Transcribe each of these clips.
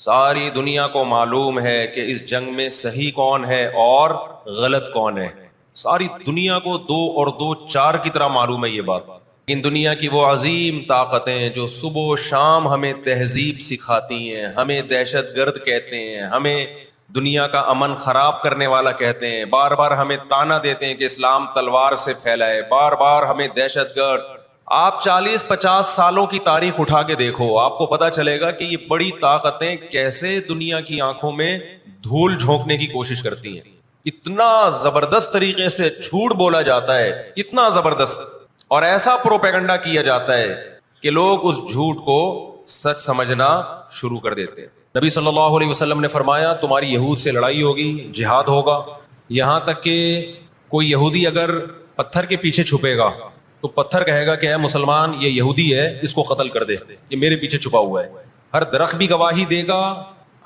ساری دنیا کو معلوم ہے کہ اس جنگ میں صحیح کون ہے اور غلط کون ہے. ساری دنیا کو 2 اور 2 4 کی طرح معلوم ہے یہ بات. ان دنیا کی وہ عظیم طاقتیں جو صبح و شام ہمیں تہذیب سکھاتی ہیں, ہمیں دہشت گرد کہتے ہیں, ہمیں دنیا کا امن خراب کرنے والا کہتے ہیں, بار بار ہمیں تانا دیتے ہیں کہ اسلام تلوار سے پھیلائے, بار بار ہمیں دہشت گرد. آپ 40-50 سالوں کی تاریخ اٹھا کے دیکھو, آپ کو پتا چلے گا کہ یہ بڑی طاقتیں کیسے دنیا کی آنکھوں میں دھول جھونکنے کی کوشش کرتی ہیں. اتنا زبردست طریقے سے جھوٹ بولا جاتا ہے, اتنا زبردست, اور ایسا پروپیگنڈا کیا جاتا ہے کہ لوگ اس جھوٹ کو سچ سمجھنا شروع کر دیتے ہیں. نبی صلی اللہ علیہ وسلم نے فرمایا تمہاری یہود سے لڑائی ہوگی, جہاد ہوگا, یہاں تک کہ کوئی یہودی اگر پتھر کے پیچھے چھپے گا تو پتھر کہے گا کہ اے مسلمان یہ یہودی ہے, اس کو قتل کر دے, یہ میرے پیچھے چھپا ہوا ہے. ہر درخت بھی گواہی دے گا,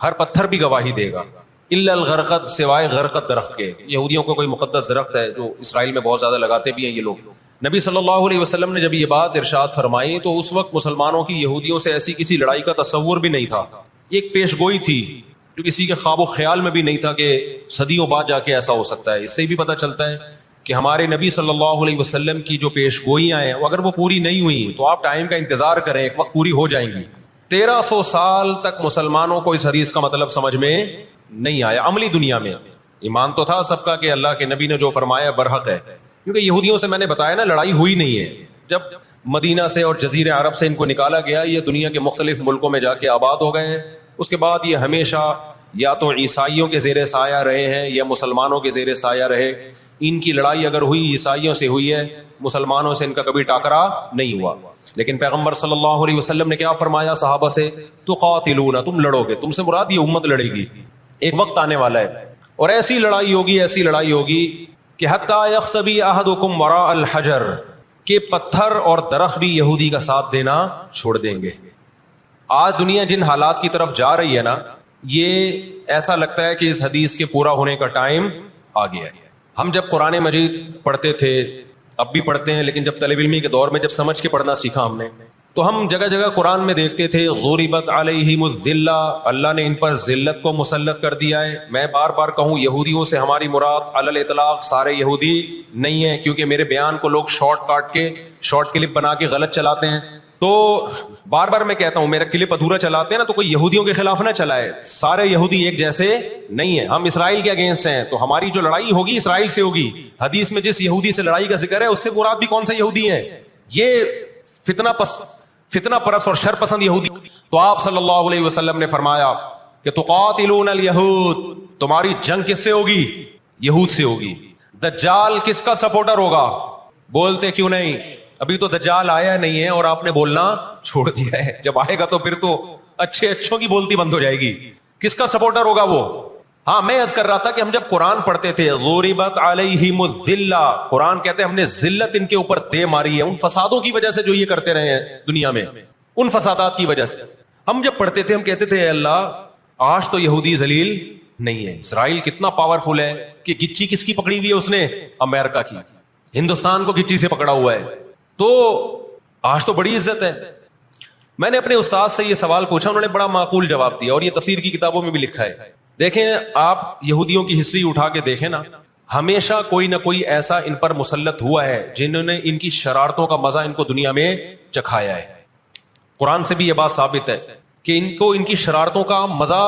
ہر پتھر بھی گواہی دے گا, الا الغرقد, سوائے غرقد درخت کے. یہودیوں کا کوئی مقدس درخت ہے جو اسرائیل میں بہت زیادہ لگاتے بھی ہیں یہ لوگ. نبی صلی اللہ علیہ وسلم نے جب یہ بات ارشاد فرمائی تو اس وقت مسلمانوں کی یہودیوں سے ایسی کسی لڑائی کا تصور بھی نہیں تھا. ایک پیش گوئی تھی جو کسی کے خواب و خیال میں بھی نہیں تھا کہ صدیوں بعد جا کے ایسا ہو سکتا ہے. اس سے بھی پتہ چلتا ہے کہ ہمارے نبی صلی اللہ علیہ وسلم کی جو پیش گوئیاں ہیں اگر وہ پوری نہیں ہوئی تو آپ ٹائم کا انتظار کریں, ایک وقت پوری ہو جائیں گی. 1300 سال تک مسلمانوں کو اس حدیث کا مطلب سمجھ میں نہیں آیا. عملی دنیا میں ایمان تو تھا سب کا کہ اللہ کے نبی نے جو فرمایا برحق ہے, کیونکہ یہودیوں سے میں نے بتایا نا لڑائی ہوئی نہیں ہے. جب مدینہ سے اور جزیرے عرب سے ان کو نکالا گیا, یہ دنیا کے مختلف ملکوں میں جا کے آباد ہو گئے ہیں. اس کے بعد یہ ہمیشہ یا تو عیسائیوں کے زیر سایہ رہے ہیں یا مسلمانوں کے زیر سایہ رہے. ان کی لڑائی اگر ہوئی عیسائیوں سے ہوئی ہے, مسلمانوں سے ان کا کبھی ٹاکرا نہیں ہوا. لیکن پیغمبر صلی اللہ علیہ وسلم نے کیا فرمایا صحابہ سے, تقاتلون, تم لڑو گے, تم سے مراد یہ امت لڑے گی. ایک وقت آنے والا ہے اور ایسی لڑائی ہوگی, ایسی لڑائی ہوگی کہ حتی یختبی احدکم وراء الحجر, کہ پتھر اور درخت بھی یہودی کا ساتھ دینا چھوڑ دیں گے. آج دنیا جن حالات کی طرف جا رہی ہے نا, یہ ایسا لگتا ہے کہ اس حدیث کے پورا ہونے کا ٹائم آ گیا ہے. ہم جب قرآن مجید پڑھتے تھے, اب بھی پڑھتے ہیں, لیکن جب طالب علمی کے دور میں جب سمجھ کے پڑھنا سیکھا ہم نے, تو ہم جگہ جگہ قرآن میں دیکھتے تھے ضربت علیہم الذلہ, اللہ نے ان پر ذلت کو مسلط کر دیا ہے. میں بار بار کہوں یہودیوں سے ہماری مراد علی الاطلاق سارے یہودی نہیں ہیں, کیونکہ میرے بیان کو لوگ شارٹ کلپ بنا کے غلط چلاتے ہیں. تو بار بار میں کہتا ہوں میرا کلپ ادھورا چلاتے ہیں نا تو کوئی یہودیوں کے خلاف نہ چلائے, سارے یہودی ایک جیسے نہیں ہیں. ہم اسرائیل کے اگینسٹ ہیں تو ہماری جو لڑائی ہوگی اسرائیل سے ہوگی. حدیث میں جس یہودی سے لڑائی کا ذکر ہے اس سے مراد بھی کون سے یہودی ہیں؟ یہ فتنہ پرست اور شر پسند یہودی. تو آپ صلی اللہ علیہ وسلم نے فرمایا کہ تقاتلون الیہود, تمہاری جنگ کس سے ہوگی؟ یہود سے ہوگی. دجال کس کا سپورٹر ہوگا؟ بولتے کیوں نہیں؟ ابھی تو دجال آیا نہیں ہے اور آپ نے بولنا چھوڑ دیا ہے. جب آئے گا تو پھر تو اچھوں کی بولتی بند ہو جائے گی. کس کا سپورٹر ہوگا وہ؟ ہاں, میں عرض کر رہا تھا کہ ہم جب قرآن پڑھتے تھے ضربت علیہم الذلہ, قرآن کہتے ہیں ہم نے ذلت ان کے اوپر دے ماری ہے ان فسادوں کی وجہ سے جو یہ کرتے رہے ہیں دنیا میں, ان فسادات کی وجہ سے. ہم جب پڑھتے تھے ہم کہتے تھے اے اللہ آج تو یہودی ذلیل نہیں ہے. اسرائیل کتنا پاورفل ہے کہ گچی کس کی پکڑی ہوئی ہے اس نے؟ امریکہ کی. ہندوستان کو گچی سے پکڑا ہوا ہے, تو آج تو بڑی عزت ہے. میں نے اپنے استاد سے یہ سوال پوچھا, انہوں نے بڑا معقول جواب دیا اور یہ تفسیر کی کتابوں میں بھی لکھا ہے. دیکھیں آپ یہودیوں کی ہسٹری اٹھا کے دیکھیں نا, ہمیشہ کوئی نہ کوئی ایسا ان پر مسلط ہوا ہے جنہوں نے ان کی شرارتوں کا مزہ ان کو دنیا میں چکھایا ہے. قرآن سے بھی یہ بات ثابت ہے کہ ان کو ان کی شرارتوں کا مزہ,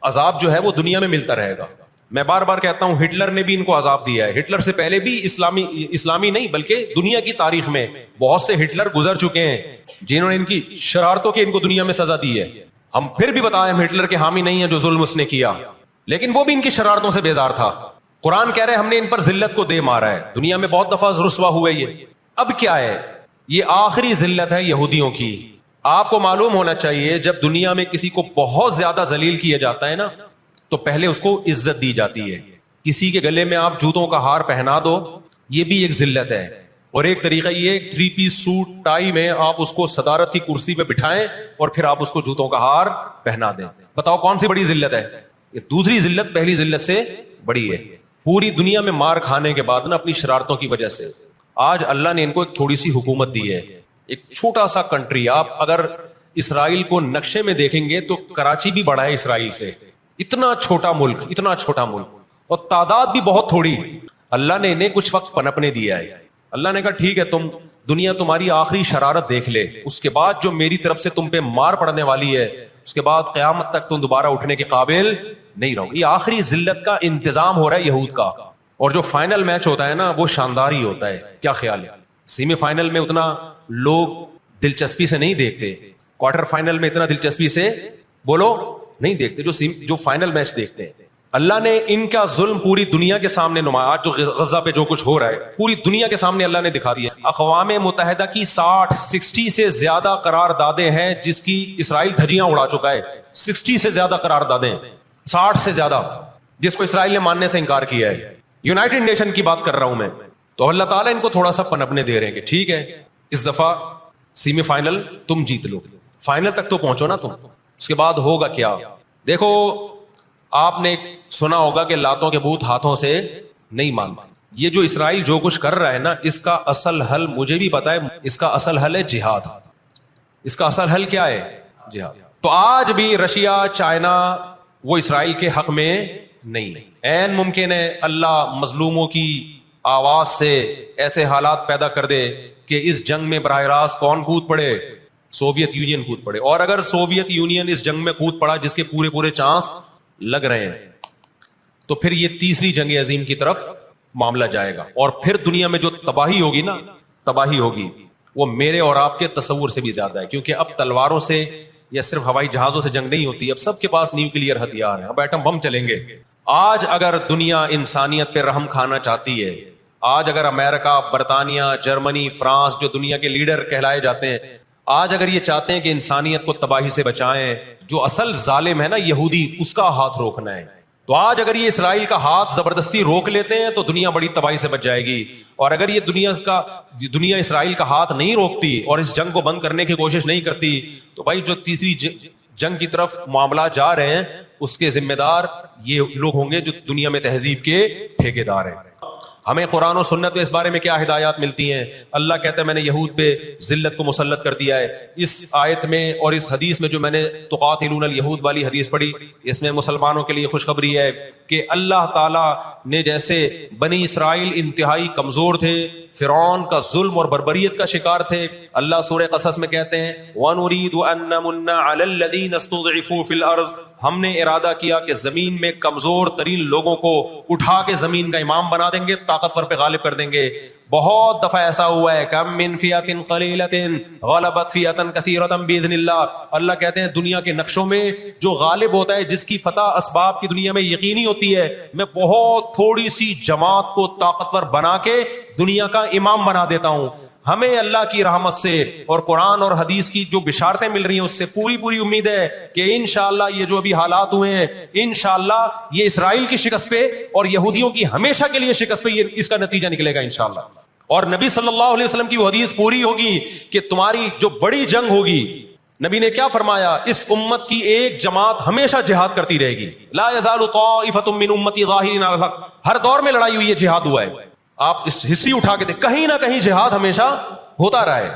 عذاب جو ہے وہ دنیا میں ملتا رہے گا. میں بار بار کہتا ہوں ہٹلر نے بھی ان کو عذاب دیا ہے. ہٹلر سے پہلے بھی اسلامی نہیں بلکہ دنیا کی تاریخ میں بہت سے ہٹلر گزر چکے ہیں جنہوں نے ان کی شرارتوں کے ان کو دنیا میں سزا دی ہے. ہم پھر بھی بتائیں ہم ہٹلر کے حامی نہیں ہیں جو ظلم اس نے کیا, لیکن وہ بھی ان کی شرارتوں سے بیزار تھا. قرآن کہہ رہے ہم نے ان پر ذلت کو دے مارا ہے. دنیا میں بہت دفعہ رسوا ہوئے یہ. اب کیا ہے, یہ آخری ذلت ہے یہودیوں کی. آپ کو معلوم ہونا چاہیے جب دنیا میں کسی کو بہت زیادہ ذلیل کیا جاتا ہے نا تو پہلے اس کو عزت دی جاتی ہے. کسی کے گلے میں آپ جوتوں کا ہار پہنا دو, یہ بھی ایک ذلت ہے. اور ایک طریقہ یہ 3 پیس سوٹ ٹائی میں آپ اس کو صدارت کی کرسی پہ بٹھائیں اور پھر آپ اس کو جوتوں کا ہار پہنا دیں. بتاؤ کون سی بڑی ذلت ہے؟ یہ دوسری ذلت پہلی ذلت سے بڑی ہے. پوری دنیا میں مار کھانے کے بعد نا اپنی شرارتوں کی وجہ سے آج اللہ نے ان کو ایک تھوڑی سی حکومت دی ہے, ایک چھوٹا سا کنٹری. آپ اگر اسرائیل کو نقشے میں دیکھیں گے تو کراچی بھی بڑا ہے اسرائیل سے. اتنا چھوٹا ملک, اتنا چھوٹا ملک, اور تعداد بھی بہت تھوڑی. اللہ نے انہیں کچھ وقت پنپنے دیا ہے. اللہ نے کہا ٹھیک ہے, تم دنیا تمہاری آخری شرارت دیکھ لے, اس کے بعد جو میری طرف سے تم پہ مار پڑنے والی ہے, اس کے بعد قیامت تک تم دوبارہ اٹھنے کے قابل نہیں رہو. یہ آخری ذلت کا انتظام ہو رہا ہے یہود کا. اور جو فائنل میچ ہوتا ہے نا وہ شاندار ہی ہوتا ہے. کیا خیال ہے؟ سیمی فائنل میں اتنا لوگ دلچسپی سے نہیں دیکھتے, کوارٹر فائنل میں اتنا دلچسپی سے بولو نہیں دیکھتے جو فائنل میچ دیکھتے ہیں. اللہ نے ان کا ظلم پوری دنیا کے سامنے نمایا. جو غزہ پہ جو کچھ ہو رہا ہے پوری دنیا کے سامنے اللہ نے دکھا دیا. اقوام متحدہ کی 60 سے زیادہ قراردادیں ہیں جس کی اسرائیل دھجیاں اڑا چکا ہے. 60 سے زیادہ قراردادیں, 60 سے زیادہ, جس کو اسرائیل نے ماننے سے انکار کیا ہے. یونائٹڈ نیشن کی بات کر رہا ہوں میں. تو اللہ تعالیٰ ان کو تھوڑا سا پنپنے دے رہے ہیں کہ ٹھیک ہے اس دفعہ سیمی فائنل تم جیت لو, فائنل تک تو پہنچو نا تم, اس کے بعد ہوگا کیا. دیکھو آپ نے سنا ہوگا کہ لاتوں کے بت ہاتھوں سے نہیں مانتے. یہ جو اسرائیل جو کچھ کر رہا ہے نا, اس کا اصل حل مجھے بھی پتا ہے. اس کا اصل حل ہے جہاد. اس کا اصل حل کیا ہے؟ جہاد. تو آج بھی رشیا, چائنا وہ اسرائیل کے حق میں نہیں. عین ممکن ہے اللہ مظلوموں کی آواز سے ایسے حالات پیدا کر دے کہ اس جنگ میں براہ راست کون کود پڑے؟ سوویت یونین کود پڑے. اور اگر سوویت یونین اس جنگ میں کود پڑا, جس کے پورے چانس لگ رہے ہیں, تو پھر یہ تیسری جنگ عظیم کی طرف معاملہ جائے گا. اور پھر دنیا میں جو تباہی ہوگی نا, تباہی ہوگی وہ میرے اور آپ کے تصور سے بھی زیادہ ہے. کیونکہ اب تلواروں سے یا صرف ہوائی جہازوں سے جنگ نہیں ہوتی, اب سب کے پاس نیوکلیئر ہتھیار ہیں, اب ایٹم بم چلیں گے. آج اگر دنیا انسانیت پہ رحم کھانا چاہتی ہے, آج اگر امریکہ, برطانیہ, جرمنی, فرانس جو دنیا کے لیڈر کہلائے جاتے ہیں, آج اگر یہ چاہتے ہیں کہ انسانیت کو تباہی سے بچائیں, جو اصل ظالم ہے نا یہودی, اس کا ہاتھ روکنا ہے. تو آج اگر یہ اسرائیل کا ہاتھ زبردستی روک لیتے ہیں تو دنیا بڑی تباہی سے بچ جائے گی. اور اگر یہ دنیا اسرائیل کا ہاتھ نہیں روکتی اور اس جنگ کو بند کرنے کی کوشش نہیں کرتی, تو بھائی جو تیسری جنگ کی طرف معاملات جا رہے ہیں اس کے ذمہ دار یہ لوگ ہوں گے جو دنیا میں تہذیب کے ٹھیکیدار ہیں. ہمیں قرآن و سنت میں اس بارے میں کیا ہدایات ملتی ہیں؟ اللہ کہتا ہے میں نے یہود پہ ذلت کو مسلط کر دیا ہے. اس آیت میں اور اس حدیث میں جو میں نے تقاتلون الیہود والی حدیث پڑھی, اس میں مسلمانوں کے لیے خوشخبری ہے کہ اللہ تعالیٰ نے جیسے بنی اسرائیل انتہائی کمزور تھے, فرعون کا ظلم اور بربریت کا شکار تھے, اللہ سورہ قصص میں کہتے ہیں وَنُرِيدُ أَن نَّمُنَّ عَلَى الَّذِينَ اسْتُضْعِفُوا فِي الْأَرْضِ, ہم نے ارادہ کیا کہ زمین میں کمزور ترین لوگوں کو اٹھا کے زمین کا امام بنا دیں گے, طاقتور پہ غالب کر دیں گے. بہت دفعہ ایسا ہوا ہے, کم من فئۃ قلیلۃ غلبت فئۃ کثیرۃ باذن اللہ. اللہ کہتے ہیں دنیا کے نقشوں میں جو غالب ہوتا ہے, جس کی فتح اسباب کی دنیا میں یقینی ہوتی ہے, میں بہت تھوڑی سی جماعت کو طاقتور بنا کے دنیا کا امام بنا دیتا ہوں. ہمیں اللہ کی رحمت سے اور قرآن اور حدیث کی جو بشارتیں مل رہی ہیں اس سے پوری امید ہے کہ انشاءاللہ یہ جو ابھی حالات ہوئے ہیں, انشاءاللہ یہ اسرائیل کی شکست پہ اور یہودیوں کی ہمیشہ کے لیے شکست پہ اس کا نتیجہ نکلے گا انشاءاللہ. اور نبی صلی اللہ علیہ وسلم کی وہ حدیث پوری ہوگی کہ تمہاری جو بڑی جنگ ہوگی, نبی نے کیا فرمایا, اس امت کی ایک جماعت ہمیشہ جہاد کرتی رہے گی. لا یزال طائفۃ من امتی ظاہرین علی الحق, ہر دور میں لڑائی ہوئی ہے, جہاد ہوا ہے. آپ اس ہسٹری اٹھا کے دیکھ, کہیں نہ کہیں جہاد ہمیشہ ہوتا رہا ہے.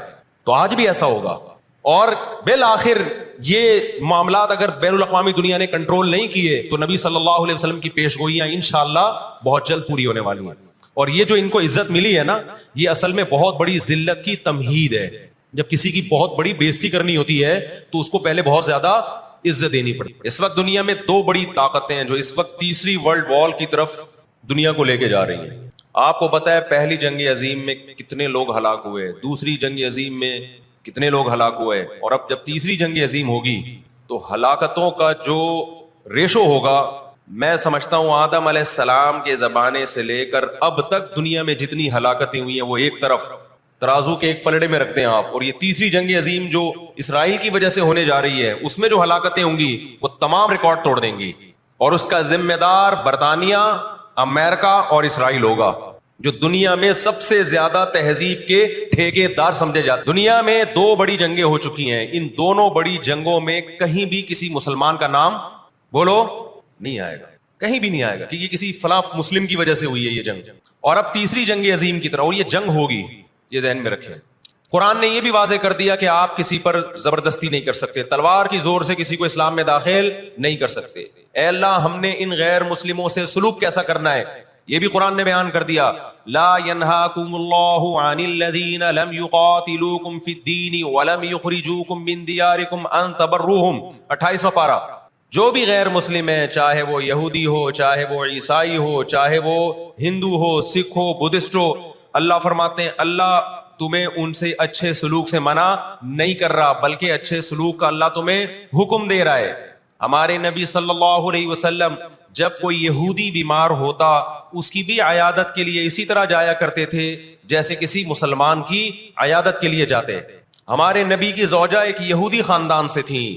تو آج بھی ایسا ہوگا. اور بالآخر یہ معاملات اگر بین الاقوامی دنیا نے کنٹرول نہیں کیے تو نبی صلی اللہ علیہ وسلم کی پیش گوئیاں انشاءاللہ بہت جلد پوری ہونے والی ہیں. اور یہ جو ان کو عزت ملی ہے نا, یہ اصل میں بہت بڑی ذلت کی تمہید ہے. جب کسی کی بہت بڑی بےزتی کرنی ہوتی ہے تو اس کو پہلے بہت زیادہ عزت دینی پڑتی. اس وقت دنیا میں دو بڑی طاقتیں ہیں جو اس وقت تیسری ورلڈ وار کی طرف دنیا کو لے کے جا رہی ہیں. آپ کو پتا ہے پہلی جنگ عظیم میں کتنے لوگ ہلاک ہوئے, دوسری جنگ عظیم میں کتنے لوگ ہلاک ہوئے, اور اب جب تیسری جنگ عظیم ہوگی تو ہلاکتوں کا جو ریشو ہوگا, میں سمجھتا ہوں آدم علیہ السلام کے زمانے سے لے کر اب تک دنیا میں جتنی ہلاکتیں ہوئی ہیں وہ ایک طرف ترازو کے ایک پلڑے میں رکھتے ہیں آپ, اور یہ تیسری جنگ عظیم جو اسرائیل کی وجہ سے ہونے جا رہی ہے اس میں جو ہلاکتیں ہوں گی وہ تمام ریکارڈ توڑ دیں گی. اور اس کا ذمہ دار برطانیہ, امریکہ اور اسرائیل ہوگا, جو دنیا میں سب سے زیادہ تہذیب کے ٹھیکے دار سمجھے جاتے. دنیا میں دو بڑی جنگیں ہو چکی ہیں, ان دونوں بڑی جنگوں میں کہیں بھی کسی مسلمان کا نام بولو نہیں آئے گا, کہیں بھی نہیں آئے گا کہ یہ کسی فلاں مسلم کی وجہ سے ہوئی ہے یہ جنگ. اور اب تیسری جنگ عظیم کی طرح, اور یہ جنگ ہوگی, یہ ذہن میں رکھیں. قرآن نے یہ بھی واضح کر دیا کہ آپ کسی پر زبردستی نہیں کر سکتے، تلوار کی زور سے کسی کو اسلام میں داخل نہیں کر سکتے۔ اے اللہ ہم نے ان غیر مسلموں سے سلوک کیسا کرنا ہے یہ بھی قرآن نے بیان کر دیا۔ لا ينهاكم الله عن الذين لم يقاتلوكم في الدين ولم يخرجوكم من دياركم ان تبروهم، 28واں پارہ۔ جو بھی غیر مسلم ہے، چاہے وہ یہودی ہو، چاہے وہ عیسائی ہو، چاہے وہ ہندو ہو، سکھ ہو، بدھسٹ ہو، اللہ فرماتے ہیں اللہ تمہیں ان سے اچھے سلوک سے منع نہیں کر رہا، بلکہ اچھے سلوک کا اللہ تمہیں حکم دے رہا ہے۔ ہمارے نبی صلی اللہ علیہ وسلم جب کوئی یہودی بیمار ہوتا اس کی بھی عیادت کے لیے اسی طرح جایا کرتے تھے جیسے کسی مسلمان کی عیادت کے لیے جاتے۔ ہمارے نبی کی زوجہ ایک یہودی خاندان سے تھیں،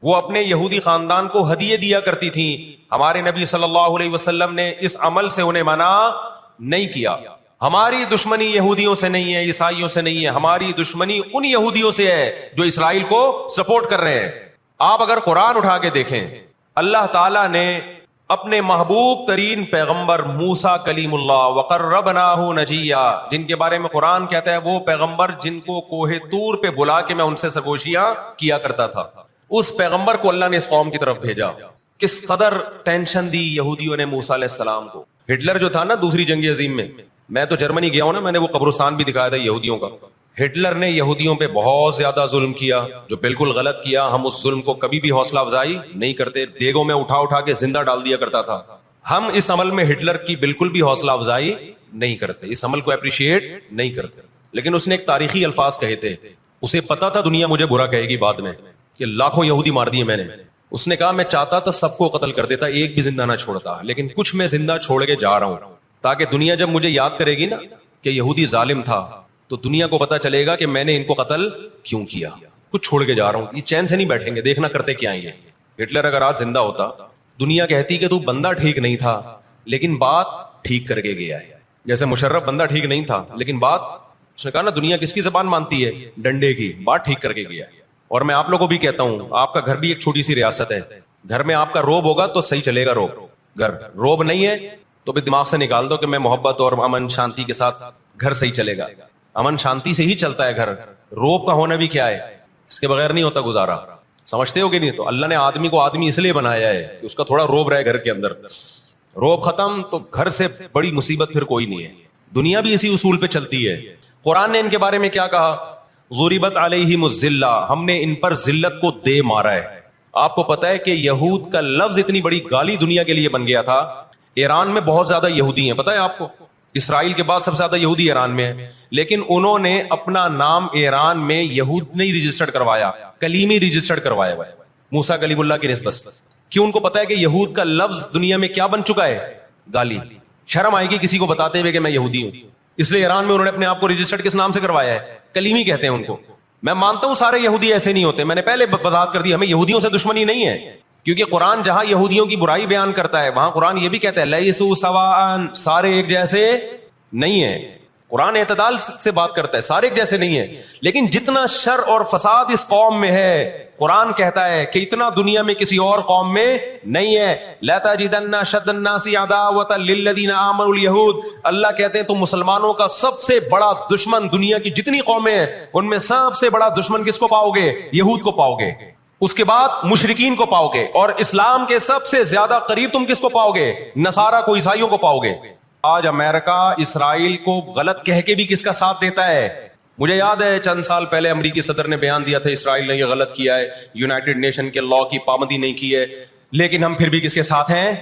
وہ اپنے یہودی خاندان کو ہدیے دیا کرتی تھیں۔ ہمارے نبی صلی اللہ علیہ وسلم نے اس عمل سے انہیں منع نہیں کیا۔ ہماری دشمنی یہودیوں سے نہیں ہے، عیسائیوں سے نہیں ہے، ہماری دشمنی ان یہودیوں سے ہے جو اسرائیل کو سپورٹ کر رہے ہیں۔ آپ اگر قرآن اٹھا کے دیکھیں، اللہ تعالیٰ نے اپنے محبوب ترین پیغمبر موسیٰ کلیم اللہ وقربناہ نجیہ، جن کے بارے میں قرآن کہتا ہے وہ پیغمبر جن کو کوہ طور پہ بلا کے میں ان سے سرگوشیاں کیا کرتا تھا، اس پیغمبر کو اللہ نے اس قوم کی طرف بھیجا۔ کس قدر ٹینشن دی یہودیوں نے موسیٰ علیہ السلام کو۔ ہٹلر جو تھا نا دوسری جنگ عظیم میں تو جرمنی گیا ہوں نا، میں نے وہ قبرستان بھی دکھایا تھا یہودیوں کا۔ ہٹلر نے یہودیوں پہ بہت زیادہ ظلم کیا، جو بالکل غلط کیا۔ ہم اس ظلم کو کبھی بھی حوصلہ افزائی نہیں کرتے، دیگوں میں اٹھا کے زندہ ڈال دیا کرتا تھا۔ ہم اس عمل میں ہٹلر کی بالکل بھی حوصلہ افزائی نہیں کرتے، اس عمل کو اپریشیٹ نہیں کرتے۔ لیکن اس نے ایک تاریخی الفاظ کہے تھے، اسے پتا تھا دنیا مجھے برا کہے گی بعد میں کہ لاکھوں یہودی مار دیے میں نے۔ اس نے کہا میں چاہتا تھا سب کو قتل کر دیتا، ایک بھی زندہ نہ چھوڑتا، لیکن کچھ میں زندہ چھوڑ کے جا رہا ہوں تاکہ دنیا جب مجھے یاد کرے گی نا کہ یہودی ظالم تھا تو دنیا کو پتا چلے گا کہ میں نے ان کو قتل کیوں کیا، کچھ چھوڑ کے جا رہا ہوں۔ یہ چین سے نہیں بیٹھیں گے، دیکھنا کرتے کیا ہیں یہ۔ ہٹلر اگر آج زندہ ہوتا، دنیا کہتی کہ تو بندہ ٹھیک نہیں تھا لیکن بات ٹھیک کر کے گیا ہے۔ جیسے مشرف بندہ ٹھیک نہیں تھا لیکن بات، اس نے کہا نا دنیا کس کی زبان مانتی ہے؟ ڈنڈے کی، بات ٹھیک کر کے گیا۔ اور میں آپ لوگوں کو بھی کہتا ہوں، آپ کا گھر بھی ایک چھوٹی سی ریاست ہے، گھر میں آپ کا روب ہوگا تو صحیح چلے گا روب۔ گھر روب نہیں ہے تو بھی دماغ سے نکال دو کہ میں محبت اور امن شانتی کے ساتھ گھر صحیح چلے گا۔ امن شانتی سے ہی چلتا ہے گھر، روب کا ہونا بھی کیا ہے، اس کے بغیر نہیں ہوتا گزارا۔ سمجھتے ہو کہ نہیں؟ تو اللہ نے آدمی کو آدمی اس لیے بنایا ہے کہ اس کا تھوڑا روب رہے گھر کے اندر۔ روب ختم تو گھر سے بڑی مصیبت پھر کوئی نہیں ہے۔ دنیا بھی اسی اصول پہ چلتی ہے۔ قرآن نے ان کے بارے میں کیا کہا؟ ضربت علیہم الذلہ، ہم نے ان پر ذلت کو دے مارا ہے۔ آپ کو پتا ہے کہ یہود کا لفظ اتنی بڑی گالی دنیا کے لیے بن گیا تھا۔ ایران میں بہت زیادہ یہودی ہیں، پتا ہے آپ کو؟ اسرائیل کے بعد سب سے زیادہ یہودی ایران میں ہے، لیکن انہوں نے اپنا نام ایران میں یہود نہیں رجسٹرڈ کروایا، کلیمی رجسٹرڈ کروایا ہوا ہے موسیٰ کلیم اللہ کی نسبت۔ کیوں؟ ان کو پتا ہے کہ یہود کا لفظ دنیا میں کیا بن چکا ہے؟ گالی۔ شرم آئے گی کسی کو بتاتے ہوئے کہ میں یہودی ہوں، اس لیے ایران میں انہوں نے اپنے آپ کو رجسٹرڈ کس نام سے کروایا ہے؟ کلیمی کہتے ہیں ان کو۔ میں مانتا ہوں سارے یہودی ایسے نہیں ہوتے، میں نے پہلے وضاحت کر دی، ہمیں یہودیوں سے دشمنی نہیں ہے، کیونکہ قرآن جہاں یہودیوں کی برائی بیان کرتا ہے وہاں قرآن یہ بھی کہتا ہے لیسوا سواء، سارے ایک جیسے نہیں ہیں۔ قرآن اعتدال سے بات کرتا ہے، سارے ایک جیسے نہیں ہیں، لیکن جتنا شر اور فساد اس قوم میں ہے قرآن کہتا ہے کہ اتنا دنیا میں کسی اور قوم میں نہیں ہے۔ لا تجدن اشد الناس عداوۃ للذین آمنوا اليہود، اللہ کہتے ہیں تم مسلمانوں کا سب سے بڑا دشمن، دنیا کی جتنی قومیں ہیں ان میں سب سے بڑا دشمن کس کو پاؤ گے؟ یہود کو پاؤ گے، اس کے بعد مشرکین کو پاؤ گے، اور اسلام کے سب سے زیادہ قریب تم کس کو پاؤ گے؟ نصارہ کو، عیسائیوں کو پاؤ گے۔ آج امریکہ اسرائیل کو غلط کہہ کے بھی کس کا ساتھ دیتا ہے؟ مجھے یاد ہے چند سال پہلے امریکی صدر نے بیان دیا تھا اسرائیل نے یہ غلط کیا ہے، یونائٹڈ نیشن کے لا کی پابندی نہیں کی ہے، لیکن ہم پھر بھی کس کے ساتھ ہیں؟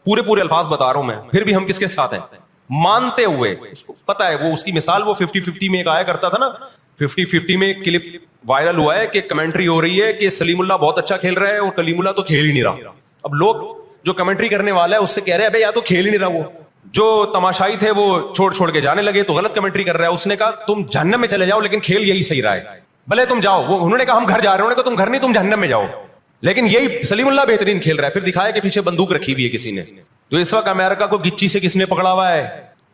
پورے الفاظ بتا رہا ہوں میں، پھر بھی ہم کس کے ساتھ ہیں؟ مانتے ہوئے۔ اس کو پتا ہے، وہ اس کی مثال وہ 50-50 میں ایک آیا کرتا تھا نا، 50-50 میں ایک کلپ وائرل ہوا ہے کہ کمنٹری ہو رہی ہے کہ سلیم اللہ بہت اچھا کھیل رہا ہے اور کلیم اللہ تو کھیل ہی نہیں رہا۔ اب لوگ جو کمنٹری کرنے والا ہے اس سے کہہ رہے ہیں یا تو کھیل ہی نہیں رہا، وہ جو تماشائی تھے وہ چھوڑ کے جانے لگے تو غلط کمنٹری کر رہا ہے۔ اس نے کہا تم جہنم میں چلے جاؤ لیکن کھیل یہی صحیح رہا ہے، بھلے تم جاؤ۔ وہ انہوں نے کہا ہم گھر جا رہے ہیں، انہوں نے کہا تم گھر نہیں، تم جہنم میں جاؤ، لیکن یہی سلیم اللہ بہترین کھیل رہا ہے۔ پھر دکھایا کہ پیچھے بندوق رکھی ہوئی ہے کسی نے۔ تو اس وقت امریکہ کو گچی سے کس نے پکڑا ہوا ہے؟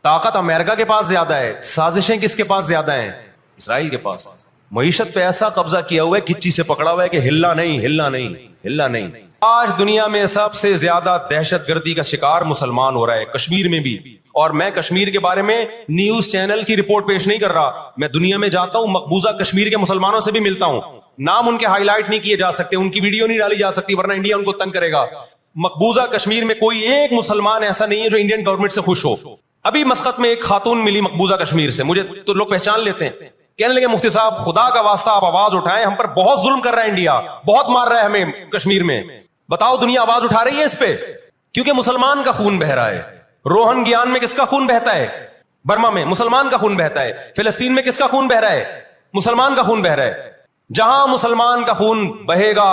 طاقت امریکہ کے پاس زیادہ ہے، سازشیں کس کے پاس زیادہ ہیں؟ اسرائیل کے پاس۔ معیشت پہ ایسا قبضہ کیا ہوا ہے، گچی سے پکڑا ہوا ہے کہ ہلنا نہیں، ہلنا نہیں، ہلنا نہیں۔ آج دنیا میں سب سے زیادہ دہشت گردی کا شکار مسلمان ہو رہا ہے، کشمیر میں بھی. اور میں کشمیر کے بارے میں نیوز چینل کی رپورٹ پیش نہیں کر رہا، میں دنیا میں جاتا ہوں، مقبوضہ کشمیر کے مسلمانوں سے بھی ملتا ہوں. نام ان کے ہائی لائٹ نہیں کیے جا سکتے، ان کی ویڈیو نہیں ڈالی جا سکتی ورنہ انڈیا ان کو تنگ کرے گا. مقبوضہ کشمیر میں کوئی ایک مسلمان ایسا نہیں ہے جو انڈین گورنمنٹ سے خوش ہو. ابھی مسقط میں ایک خاتون ملی مقبوضہ کشمیر سے، مجھے تو لوگ پہچان لیتے ہیں، کہنے لگے مفتی صاحب خدا کا واسطہ آپ آواز اٹھائیں، ہم پر بہت ظلم کر رہا ہے انڈیا، بہت مار رہا ہے ہمیں کشمیر میں. بتاؤ دنیا آواز اٹھا رہی ہے اس پہ؟ کیونکہ مسلمان کا خون بہ رہا ہے. روہن گیان میں کس کا خون بہتا ہے؟ برما میں مسلمان کا خون بہتا ہے. فلسطین میں کس کا خون بہ رہا ہے؟ مسلمان کا خون بہ رہا ہے. جہاں مسلمان کا خون بہے گا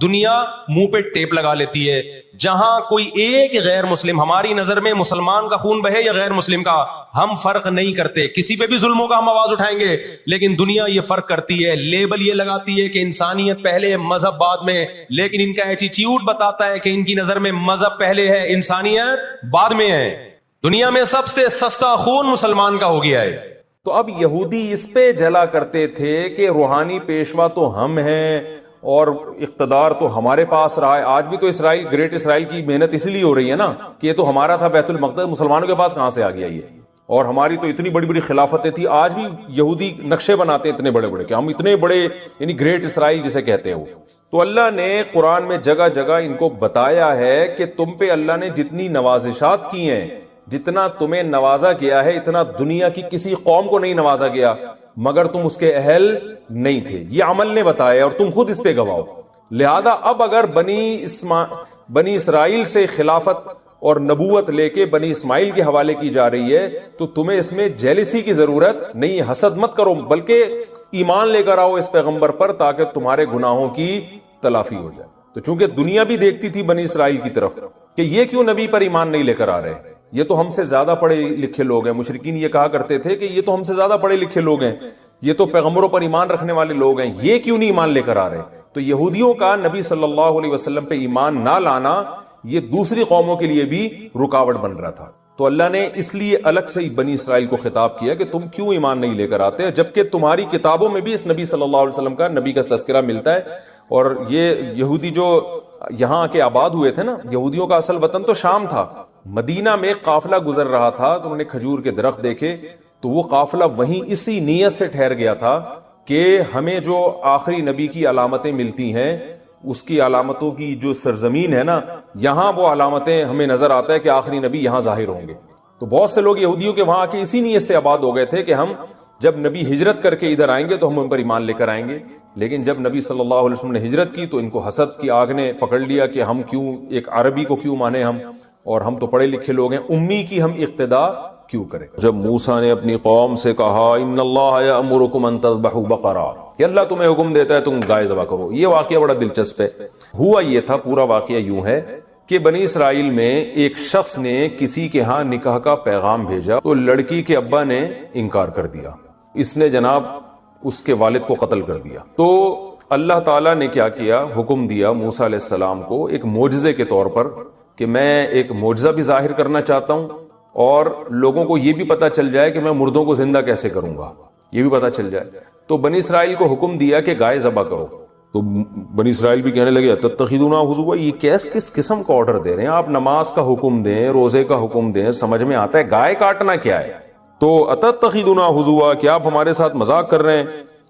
دنیا منہ پہ ٹیپ لگا لیتی ہے. جہاں کوئی ایک غیر مسلم، ہماری نظر میں مسلمان کا خون بہے یا غیر مسلم کا، ہم فرق نہیں کرتے، کسی پہ بھی ظلموں کا ہم آواز اٹھائیں گے. لیکن دنیا یہ فرق کرتی ہے، لیبل یہ لگاتی ہے کہ انسانیت پہلے، مذہب بعد میں. لیکن ان کا ایٹیٹیوڈ بتاتا ہے کہ ان کی نظر میں مذہب پہلے ہے، انسانیت بعد میں ہے. دنیا میں سب سے سستا خون مسلمان کا ہو گیا ہے. تو اب یہودی اس پہ جلا کرتے تھے کہ روحانی پیشوا تو ہم ہیں اور اقتدار تو ہمارے پاس رہا ہے. آج بھی تو اسرائیل، گریٹ اسرائیل کی محنت اس لیے ہو رہی ہے نا کہ یہ تو ہمارا تھا بیت المقدس، مسلمانوں کے پاس کہاں سے آ گیا یہ؟ اور ہماری تو اتنی بڑی بڑی خلافتیں تھی. آج بھی یہودی نقشے بناتے ہیں اتنے بڑے بڑے کہ ہم اتنے بڑے، یعنی گریٹ اسرائیل جسے کہتے ہیں وہ. تو اللہ نے قرآن میں جگہ جگہ ان کو بتایا ہے کہ تم پہ اللہ نے جتنی نوازشات کی ہیں، جتنا تمہیں نوازا گیا ہے، اتنا دنیا کی کسی قوم کو نہیں نوازا گیا، مگر تم اس کے اہل نہیں تھے. یہ عمل نے بتایا اور تم خود اس پہ گواہ. لہذا اب اگر بنی اسرائیل سے خلافت اور نبوت لے کے بنی اسماعیل کے حوالے کی جا رہی ہے تو تمہیں اس میں جیلسی کی ضرورت نہیں. حسد مت کرو، بلکہ ایمان لے کر آؤ اس پیغمبر پر تاکہ تمہارے گناہوں کی تلافی ہو جائے. تو چونکہ دنیا بھی دیکھتی تھی بنی اسرائیل کی طرف کہ یہ کیوں نبی پر ایمان نہیں لے کر آ رہے، یہ تو ہم سے زیادہ پڑھے لکھے لوگ ہیں. مشرکین یہ کہا کرتے تھے کہ یہ تو ہم سے زیادہ پڑھے لکھے لوگ ہیں، یہ تو پیغمبروں پر ایمان رکھنے والے لوگ ہیں، یہ کیوں نہیں ایمان لے کر آ رہے. تو یہودیوں کا نبی صلی اللہ علیہ وسلم پہ ایمان نہ لانا یہ دوسری قوموں کے لیے بھی رکاوٹ بن رہا تھا. تو اللہ نے اس لیے الگ سے بنی اسرائیل کو خطاب کیا کہ تم کیوں ایمان نہیں لے کر آتے، جبکہ تمہاری کتابوں میں بھی اس نبی صلی اللہ علیہ وسلم کا، نبی کا تذکرہ ملتا ہے. اور یہ یہودی جو یہاں کے آباد ہوئے تھے نا، یہودیوں کا اصل وطن تو شام تھا. مدینہ میں قافلہ گزر رہا تھا تو انہوں نے کھجور کے درخت دیکھے تو وہ قافلہ وہیں اسی نیت سے ٹھہر گیا تھا کہ ہمیں جو آخری نبی کی علامتیں ملتی ہیں، اس کی علامتوں کی جو سرزمین ہے نا، یہاں وہ علامتیں ہمیں نظر آتا ہے کہ آخری نبی یہاں ظاہر ہوں گے. تو بہت سے لوگ یہودیوں کے وہاں کے اسی نیت سے آباد ہو گئے تھے کہ ہم جب نبی ہجرت کر کے ادھر آئیں گے تو ہم ان پر ایمان لے کر آئیں گے. لیکن جب نبی صلی اللہ علیہ وسلم نے ہجرت کی تو ان کو حسد کی آگ نے پکڑ لیا کہ ہم کیوں ایک عربی کو کیوں مانے ہم، اور ہم تو پڑھے لکھے لوگ ہیں، امی کی ہم اقتدا کیوں کریں. جب موسیٰ نے اپنی قوم سے کہا ان اللہ یأمرکم ان تذبحوا بقرہ، کہ اللہ تمہیں حکم دیتا ہے تم گائے ذبح کرو. یہ واقعہ بڑا دلچسپ ہے. ہوا یہ تھا، پورا واقعہ یوں ہے کہ بنی اسرائیل میں ایک شخص نے کسی کے ہاں نکاح کا پیغام بھیجا تو لڑکی کے ابا نے انکار کر دیا. اس نے جناب اس کے والد کو قتل کر دیا. تو اللہ تعالیٰ نے کیا کیا، حکم دیا موسیٰ علیہ السلام کو ایک معجزے کے طور پر کہ میں ایک معجزہ بھی ظاہر کرنا چاہتا ہوں اور لوگوں کو یہ بھی پتہ چل جائے کہ میں مردوں کو زندہ کیسے کروں گا، یہ بھی پتہ چل جائے. تو بنی اسرائیل کو حکم دیا کہ گائے ذبح کرو. تو بنی اسرائیل بھی کہنے لگے تتخذونہ ہزوا، یہ کس قسم کا آرڈر دے رہے ہیں آپ؟ نماز کا حکم دیں، روزے کا حکم دیں، سمجھ میں آتا ہے گائے کاٹنا کیا ہے؟ تو اتتخذونہ ہزوا، کیا آپ ہمارے ساتھ مذاق کر رہے ہیں؟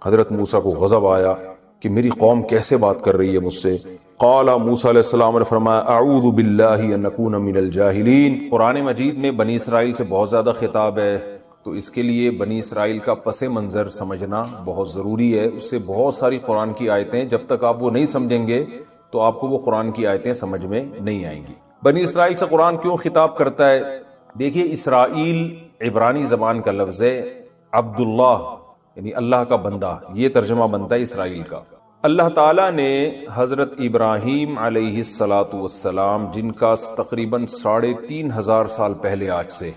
حضرت موسیٰ کو غضب آیا کہ میری قوم کیسے بات کر رہی ہے مجھ سے. قال موسیٰ علیہ السلام نے فرمایا اعوذ باللہ ان اکون من الجاہلین. قرآن مجید میں بنی اسرائیل سے بہت زیادہ خطاب ہے، تو اس کے لیے بنی اسرائیل کا پس منظر سمجھنا بہت ضروری ہے. اس سے بہت ساری قرآن کی آیتیں، جب تک آپ وہ نہیں سمجھیں گے تو آپ کو وہ قرآن کی آیتیں سمجھ میں نہیں آئیں گی. بنی اسرائیل سے قرآن کیوں خطاب کرتا ہے؟ دیکھیے، اسرائیل عبرانی زبان کا لفظ ہے، عبداللہ یعنی اللہ کا بندہ، یہ ترجمہ بنتا ہے اسرائیل کا. اللہ تعالیٰ نے حضرت ابراہیم علیہ السلام، جن کا تقریباً 3500 سال پہلے آج سے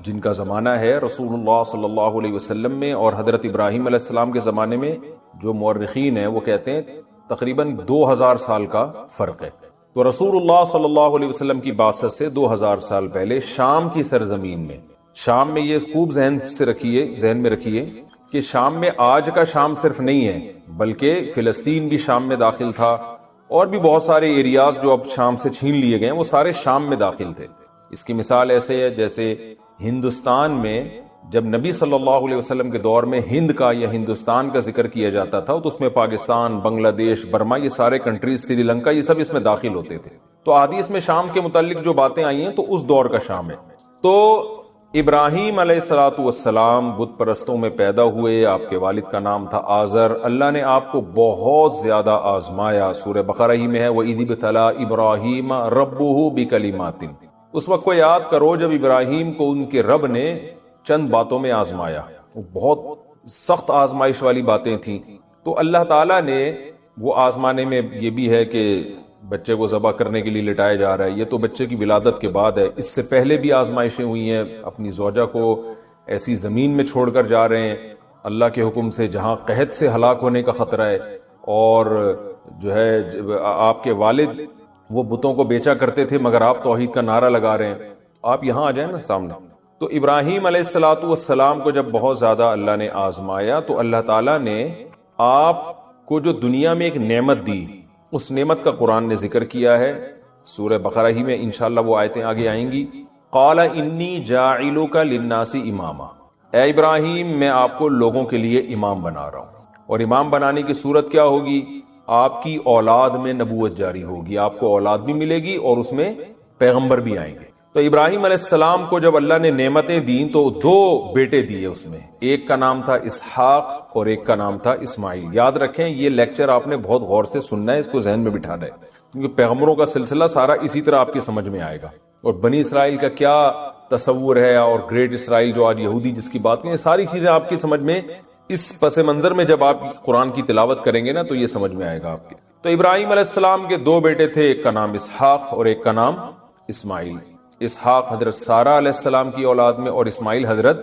جن کا زمانہ ہے رسول اللہ صلی اللہ علیہ وسلم میں، اور حضرت ابراہیم علیہ السلام کے زمانے میں جو مورخین ہیں وہ کہتے ہیں تقریباً 2000 سال کا فرق ہے. تو رسول اللہ صلی اللہ علیہ وسلم کی بعثت سے 2000 سال پہلے شام کی سرزمین میں، شام میں یہ خوب ذہن میں رکھیے کہ شام میں آج کا شام صرف نہیں ہے، بلکہ فلسطین بھی شام میں داخل تھا اور بھی بہت سارے ایریاز جو اب شام سے چھین لیے گئے ہیں وہ سارے شام میں داخل تھے. اس کی مثال ایسے ہے جیسے ہندوستان میں جب نبی صلی اللہ علیہ وسلم کے دور میں ہند کا یا ہندوستان کا ذکر کیا جاتا تھا تو اس میں پاکستان، بنگلہ دیش، برما، یہ سارے کنٹریز، سری لنکا، یہ سب اس میں داخل ہوتے تھے. تو حدیث میں شام کے متعلق جو باتیں آئی ہیں تو اس دور کا شام ہے. تو ابراہیم علیہ الصلوۃ والسلام بت پرستوں میں پیدا ہوئے. آپ کے والد کا نام تھا آزر. اللہ نے آپ کو بہت زیادہ آزمایا. سورہ بقرہ ہی میں ہے وَإِذِ ابْتَلَىٰ إِبْرَاهِيمَ رَبُّهُ بِكَلِمَاتٍ. اس وقت کو یاد کرو جب ابراہیم کو ان کے رب نے چند باتوں میں آزمایا. وہ بہت سخت آزمائش والی باتیں تھیں. تو اللہ تعالیٰ نے وہ آزمانے میں یہ بھی ہے کہ بچے کو ذبح کرنے کے لیے لٹایا جا رہا ہے. یہ تو بچے کی ولادت کے بعد ہے. اس سے پہلے بھی آزمائشیں ہوئی ہیں. اپنی زوجہ کو ایسی زمین میں چھوڑ کر جا رہے ہیں اللہ کے حکم سے جہاں قحط سے ہلاک ہونے کا خطرہ ہے. اور جو ہے آپ کے والد وہ بتوں کو بیچا کرتے تھے مگر آپ توحید کا نعرہ لگا رہے ہیں. آپ یہاں آ جائیں نا سامنے. تو ابراہیم علیہ الصلوۃ والسلام کو جب بہت زیادہ اللہ نے آزمایا تو اللہ تعالیٰ نے آپ کو جو دنیا میں ایک نعمت دی اس نعمت کا قرآن نے ذکر کیا ہے. سورہ بقرہ ہی میں انشاءاللہ وہ آیتیں آگے آئیں گی. قال انی جاعلک للناس اماما. اے ابراہیم میں آپ کو لوگوں کے لیے امام بنا رہا ہوں. اور امام بنانے کی صورت کیا ہوگی؟ آپ کی اولاد میں نبوت جاری ہوگی. آپ کو اولاد بھی ملے گی اور اس میں پیغمبر بھی آئیں گے. تو ابراہیم علیہ السلام کو جب اللہ نے نعمتیں دیں تو 2 بیٹے دیے اس میں. ایک کا نام تھا اسحاق اور ایک کا نام تھا اسماعیل. یاد رکھیں یہ لیکچر آپ نے بہت غور سے سننا ہے, اس کو ذہن میں بٹھانا ہے کیونکہ پیغمبروں کا سلسلہ سارا اسی طرح آپ کی سمجھ میں آئے گا. اور بنی اسرائیل کا کیا تصور ہے اور گریٹ اسرائیل جو آج یہودی جس کی بات کریں, ساری چیزیں آپ کی سمجھ میں اس پس منظر میں جب آپ قرآن کی تلاوت کریں گے نا تو یہ سمجھ میں آئے گا آپ کے. تو ابراہیم علیہ السلام کے 2 بیٹے تھے. ایک کا نام اسحاق اور ایک کا نام اسماعیل. اسحاق حضرت سارہ علیہ السلام کی اولاد میں اور اسماعیل حضرت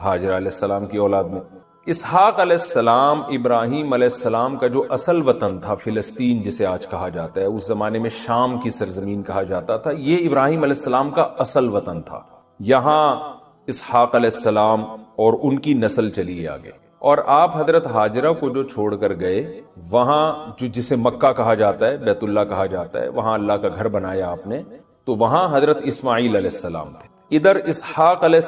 ہاجرہ علیہ السلام کی اولاد میں. اسحاق علیہ السلام ابراہیم علیہ السلام کا جو اصل وطن تھا فلسطین جسے آج کہا جاتا ہے, اس زمانے میں شام کی سرزمین کہا جاتا تھا, یہ ابراہیم علیہ السلام کا اصل وطن تھا. یہاں اسحاق علیہ السلام اور ان کی نسل چلی آگے. اور آپ حضرت ہاجرہ کو جو چھوڑ کر گئے وہاں جو جسے مکہ کہا جاتا ہے, بیت اللہ کہا جاتا ہے, وہاں اللہ کا گھر بنایا آپ نے, تو وہاں حضرت اسماعیل علیہ السلام تھے. ادھر اسحاق علیہ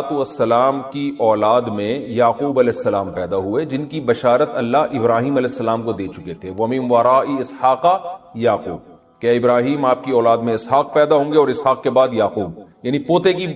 السلام کی اولاد میں یعقوب علیہ السلام پیدا ہوئے جن کی بشارت اللہ ابراہیم علیہ السلام کو دے چکے تھے. وَمِن وَرَاءِ اسحاق یعقوب, کہ ابراہیم آپ کی اولاد میں اسحاق پیدا ہوں گے اور اسحاق کے بعد یعقوب, یعنی پوتے کی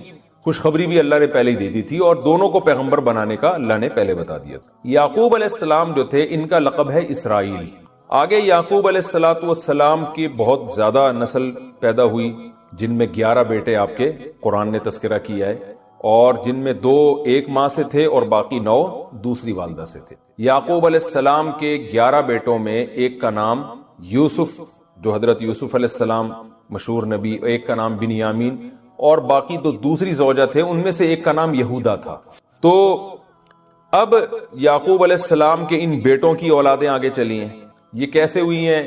خوشخبری بھی اللہ نے پہلے ہی دے دی تھی اور دونوں کو پیغمبر بنانے کا اللہ نے پہلے بتا دیا تھا. یعقوب علیہ السلام جو تھے ان کا لقب ہے اسرائیل. آگے یعقوب علیہ السلام کی بہت زیادہ نسل پیدا ہوئی جن میں 11 بیٹے آپ کے قرآن نے تذکرہ کیا ہے, اور جن میں 2 ایک ماں سے تھے اور باقی 9 دوسری والدہ سے تھے. یعقوب علیہ السلام کے 11 بیٹوں میں ایک کا نام یوسف جو حضرت یوسف علیہ السلام مشہور نبی, ایک کا نام بنیامین, اور باقی 2 دوسری زوجہ تھے ان میں سے ایک کا نام یہودا تھا. تو اب یعقوب علیہ السلام کے ان بیٹوں کی اولادیں آگے چلی ہیں. یہ کیسے ہوئی ہیں؟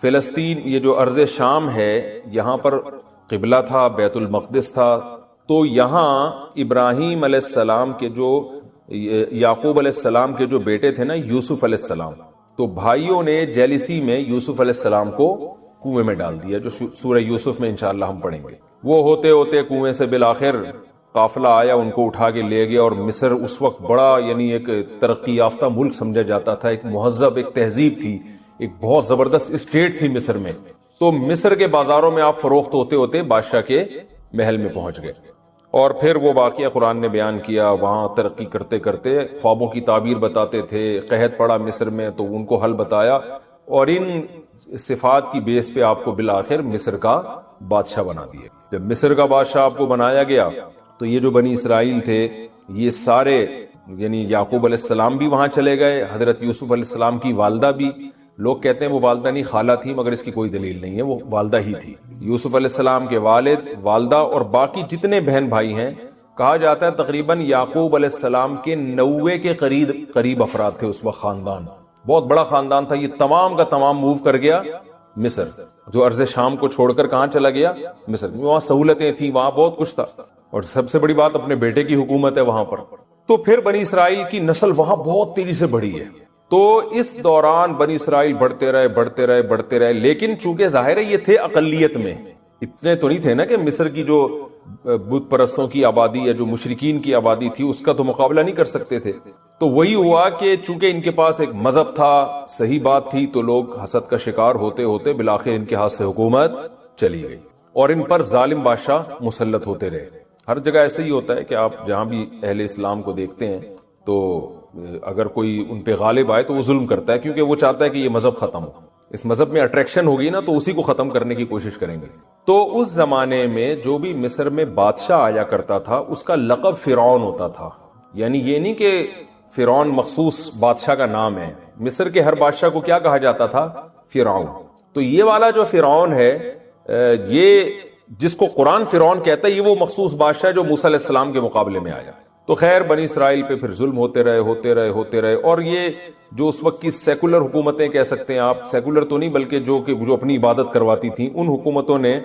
فلسطین یہ جو ارض شام ہے یہاں پر قبلہ تھا, بیت المقدس تھا. تو یہاں ابراہیم علیہ السلام کے جو یعقوب علیہ السلام کے جو بیٹے تھے نا یوسف علیہ السلام, تو بھائیوں نے جیلسی میں یوسف علیہ السلام کو کنویں میں ڈال دیا جو سورہ یوسف میں انشاءاللہ ہم پڑھیں گے. وہ ہوتے ہوتے کنویں سے بالآخر قافلہ آیا, ان کو اٹھا کے لے گیا. اور مصر اس وقت بڑا یعنی ایک ترقی یافتہ ملک سمجھا جاتا تھا, ایک مہذب ایک تہذیب تھی, ایک بہت زبردست اسٹیٹ تھی مصر میں. تو مصر کے بازاروں میں آپ فروخت ہوتے ہوتے بادشاہ کے محل میں پہنچ گئے. اور پھر وہ واقعہ قرآن نے بیان کیا, وہاں ترقی کرتے کرتے خوابوں کی تعبیر بتاتے تھے, قحط پڑا مصر میں تو ان کو حل بتایا, اور ان صفات کی بیس پہ آپ کو بالآخر مصر کا بادشاہ بنا دیا. جب مصر کا بادشاہ آپ کو بنایا گیا تو یہ جو بنی اسرائیل تھے یہ سارے یعنی یعقوب علیہ السلام بھی وہاں چلے گئے, حضرت یوسف علیہ السلام کی والدہ بھی, لوگ کہتے ہیں وہ والدہ نہیں خالہ تھی مگر اس کی کوئی دلیل نہیں ہے, وہ والدہ ہی تھی. یوسف علیہ السلام کے والد, والدہ اور باقی جتنے بہن بھائی ہیں, کہا جاتا ہے تقریباً یعقوب علیہ السلام کے 90 کے قریب افراد تھے اس وقت. خاندان بہت بڑا خاندان تھا. یہ تمام کا تمام موو کر گیا مصر, جو ارض شام کو چھوڑ کر کہاں چلا گیا؟ مصر. وہاں سہولتیں تھیں, وہاں بہت کچھ تھا, اور سب سے بڑی بات اپنے بیٹے کی حکومت ہے وہاں پر. تو پھر بنی اسرائیل کی نسل وہاں بہت تیزی سے بڑھی ہے, تو اس دوران بنی اسرائیل بڑھتے رہے، لیکن چونکہ ظاہر ہے یہ تھے اقلیت میں، اتنے تو نہیں تھے نا کہ مصر کی جو بت پرستوں کی آبادی یا جو مشرکین کی آبادی تھی اس کا تو مقابلہ نہیں کر سکتے تھے. تو وہی ہوا کہ چونکہ ان کے پاس ایک مذہب تھا، صحیح بات تھی، تو لوگ حسد کا شکار ہوتے ہوتے بالآخر ان کے ہاتھ سے حکومت چلی گئی اور ان پر ظالم بادشاہ مسلط ہوتے رہے. ہر جگہ ایسے ہی ہوتا ہے کہ آپ جہاں بھی اہل اسلام کو دیکھتے ہیں تو اگر کوئی ان پہ غالب آئے تو وہ ظلم کرتا ہے، کیونکہ وہ چاہتا ہے کہ یہ مذہب ختم ہو. اس مذہب میں اٹریکشن ہوگی نا تو اسی کو ختم کرنے کی کوشش کریں گے. تو اس زمانے میں جو بھی مصر میں بادشاہ آیا کرتا تھا اس کا لقب فرعون ہوتا تھا. یعنی یہ نہیں کہ فرعون مخصوص بادشاہ کا نام ہے، مصر کے ہر بادشاہ کو کیا کہا جاتا تھا؟ فرعون. تو یہ والا جو فرعون ہے، یہ جس کو قرآن فرعون کہتا ہے، یہ وہ مخصوص بادشاہ جو موسیٰ علیہ السلام کے مقابلے میں آیا. تو خیر بنی اسرائیل پہ پھر ظلم ہوتے رہے اور یہ جو اس وقت کی سیکولر حکومتیں کہہ سکتے ہیں آپ، سیکولر تو نہیں بلکہ جو اپنی عبادت کرواتی تھیں، ان حکومتوں نے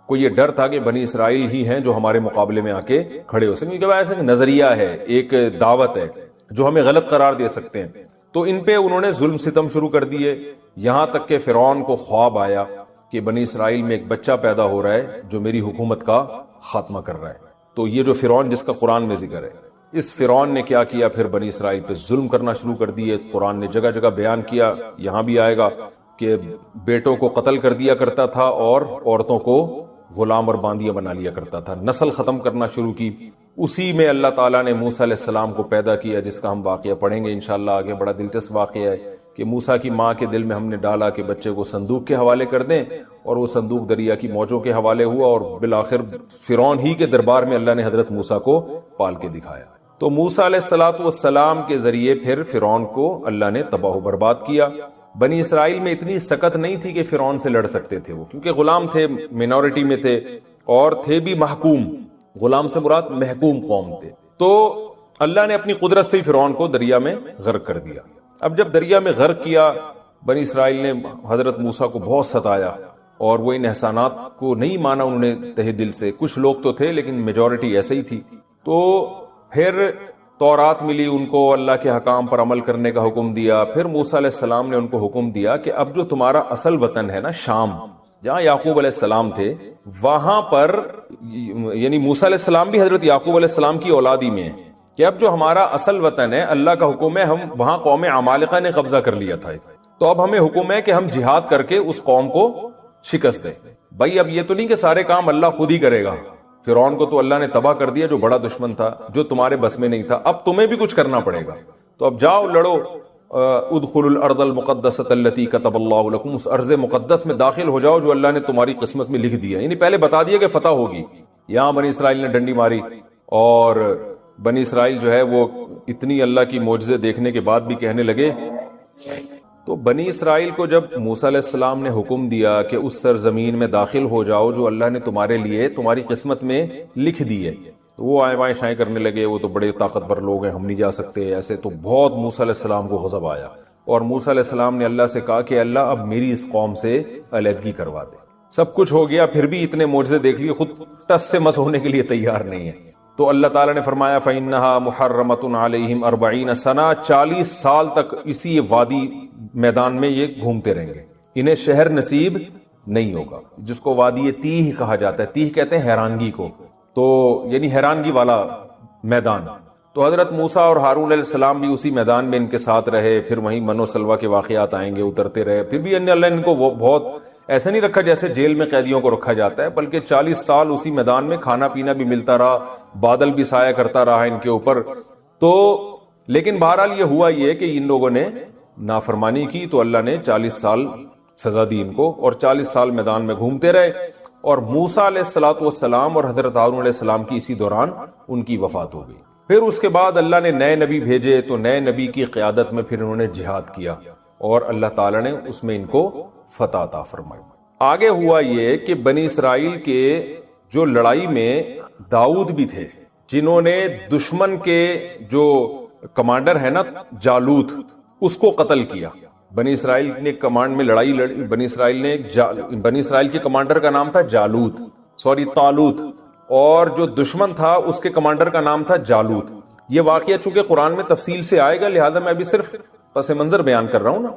کو یہ ڈر تھا کہ بنی اسرائیل ہی ہیں جو ہمارے مقابلے میں آ کے کھڑے ہو سکیں، کیونکہ ایسا نظریہ ہے، ایک دعوت ہے جو ہمیں غلط قرار دے سکتے ہیں. تو ان پہ انہوں نے ظلم ستم شروع کر دیے، یہاں تک کہ فرعون کو خواب آیا کہ بنی اسرائیل میں ایک بچہ پیدا ہو رہا ہے جو میری حکومت کا خاتمہ کر رہا ہے. تو یہ جو فرعون جس کا قرآن میں ذکر ہے، اس فرعون نے کیا کیا؟ پھر بنی اسرائیل پہ ظلم کرنا شروع کر دیے. قرآن نے جگہ جگہ بیان کیا، یہاں بھی آئے گا کہ بیٹوں کو قتل کر دیا کرتا تھا اور عورتوں کو غلام اور باندیاں بنا لیا کرتا تھا، نسل ختم کرنا شروع کی. اسی میں اللہ تعالیٰ نے موسیٰ علیہ السلام کو پیدا کیا، جس کا ہم واقعہ پڑھیں گے انشاءاللہ آگے. بڑا دلچسپ واقعہ ہے کہ موسیٰ کی ماں کے دل میں ہم نے ڈالا کہ بچے کو صندوق کے حوالے کر دیں، اور وہ صندوق دریا کی موجوں کے حوالے ہوا، اور بالآخر فرعون ہی کے دربار میں اللہ نے حضرت موسیٰ کو پال کے دکھایا. تو موسیٰ علیہ السلام کے ذریعے پھر فرعون کو اللہ نے تباہ و برباد کیا. بنی اسرائیل میں اتنی سکت نہیں تھی کہ فرعون سے لڑ سکتے تھے وہ، کیونکہ غلام تھے، مینورٹی میں تھے اور تھے بھی محکوم. غلام سے مراد محکوم قوم تھے. تو اللہ نے اپنی قدرت سے ہی فرعون کو دریا میں غرق کر دیا. اب جب دریا میں غرق کیا، بنی اسرائیل نے حضرت موسیٰ کو بہت ستایا اور وہ ان احسانات کو نہیں مانا انہوں نے تہ دل سے. کچھ لوگ تو تھے لیکن میجورٹی ایسے ہی تھی. تو پھر تورات ملی ان کو، اللہ کے حکام پر عمل کرنے کا حکم دیا. پھر موسیٰ علیہ السلام نے ان کو حکم دیا کہ اب جو تمہارا اصل وطن ہے نا شام، جہاں یعقوب علیہ السلام تھے، وہاں پر، یعنی موسیٰ علیہ السلام بھی حضرت یعقوب علیہ السلام کی اولادی میں ہیں، کہ اب جو ہمارا اصل وطن ہے، اللہ کا حکم ہے، ہم وہاں قوم عمالقہ نے قبضہ کر لیا تھا، تو اب ہمیں حکم ہے کہ ہم جہاد کر کے اس قوم کو شکست دیں. بھائی اب یہ تو نہیں کہ سارے کام اللہ خود ہی کرے گا. فرعون کو تو اللہ نے تباہ کر دیا جو بڑا دشمن تھا، جو تمہارے بس میں نہیں تھا. اب تمہیں بھی کچھ کرنا پڑے گا. تو اب جاؤ لڑو، ادخلوا الارض المقدسۃ التي كتب الله لكم، اس ارض مقدس میں داخل ہو جاؤ جو اللہ نے تمہاری قسمت میں لکھ دیا. یعنی پہلے بتا دیا کہ فتح ہوگی. یہاں بنی اسرائیل نے ڈنڈی ماری، اور بنی اسرائیل جو ہے وہ اتنی اللہ کی معجزے دیکھنے کے بعد بھی کہنے لگے. تو بنی اسرائیل کو جب موسیٰ علیہ السلام نے حکم دیا کہ اس سرزمین میں داخل ہو جاؤ جو اللہ نے تمہارے لیے تمہاری قسمت میں لکھ دی ہے، تو وہ آئیں بائیں شائیں کرنے لگے، وہ تو بڑے طاقتور لوگ ہیں، ہم نہیں جا سکتے ایسے. تو بہت موسیٰ علیہ السلام کو غضب آیا، اور موسیٰ علیہ السلام نے اللہ سے کہا کہ اللہ اب میری اس قوم سے علیحدگی کروا دے. سب کچھ ہو گیا، پھر بھی اتنے معجزے دیکھ لیے، خود ٹس سے مس ہونے کے لیے تیار نہیں ہے. تو اللہ تعالیٰ نے فرمایا فَإِنَّهَا مُحَرَّمَةٌ عَلَيْهِمْ 40 سنہ، 40 سال تک اسی وادی میدان میں یہ گھومتے رہیں گے، انہیں شہر نصیب نہیں ہوگا، جس کو وادی تیہ کہا جاتا ہے. تیہ کہتے ہیں حیرانگی کو، تو یعنی حیرانگی والا میدان. تو حضرت موسیٰ اور ہارون علیہ السلام بھی اسی میدان میں ان کے ساتھ رہے. پھر وہیں من و سلوہ کے واقعات آئیں گے، اترتے رہے. پھر بھی اللہ نے ان کو بہت ایسے نہیں رکھا جیسے جیل میں قیدیوں کو رکھا جاتا ہے، بلکہ 40 سال اسی میدان میں کھانا پینا بھی ملتا رہا، بادل بھی سایہ کرتا رہا ان کے اوپر. تو لیکن بہرحال یہ ہوا یہ کہ ان لوگوں نے نافرمانی کی، تو اللہ نے 40 سال سزا دی ان کو، اور 40 سال میدان میں گھومتے رہے. اور موسیٰ علیہ السلام اور حضرت ہارون علیہ السلام کی اسی دوران ان کی وفات ہو گئی. پھر اس کے بعد اللہ نے نئے نبی بھیجے، تو نئے نبی کی قیادت میں پھر انہوں نے جہاد کیا، اور اللہ تعالیٰ نے اس میں ان کو فتح عطا فرمائی. آگے ہوا یہ کہ بنی اسرائیل کے جو لڑائی میں داؤد بھی تھے، جنہوں نے دشمن کے جو کمانڈر ہے نا جالوت، اس کو قتل کیا. بنی اسرائیل نے کمانڈ میں لڑائی لڑی. بنی اسرائیل کے کمانڈر کا نام تھا طالوت، اور جو دشمن تھا اس کے کمانڈر کا نام تھا جالوت. یہ واقعہ چونکہ قرآن میں تفصیل سے آئے گا، لہذا میں ابھی صرف پس منظر بیان کر رہا ہوں نا،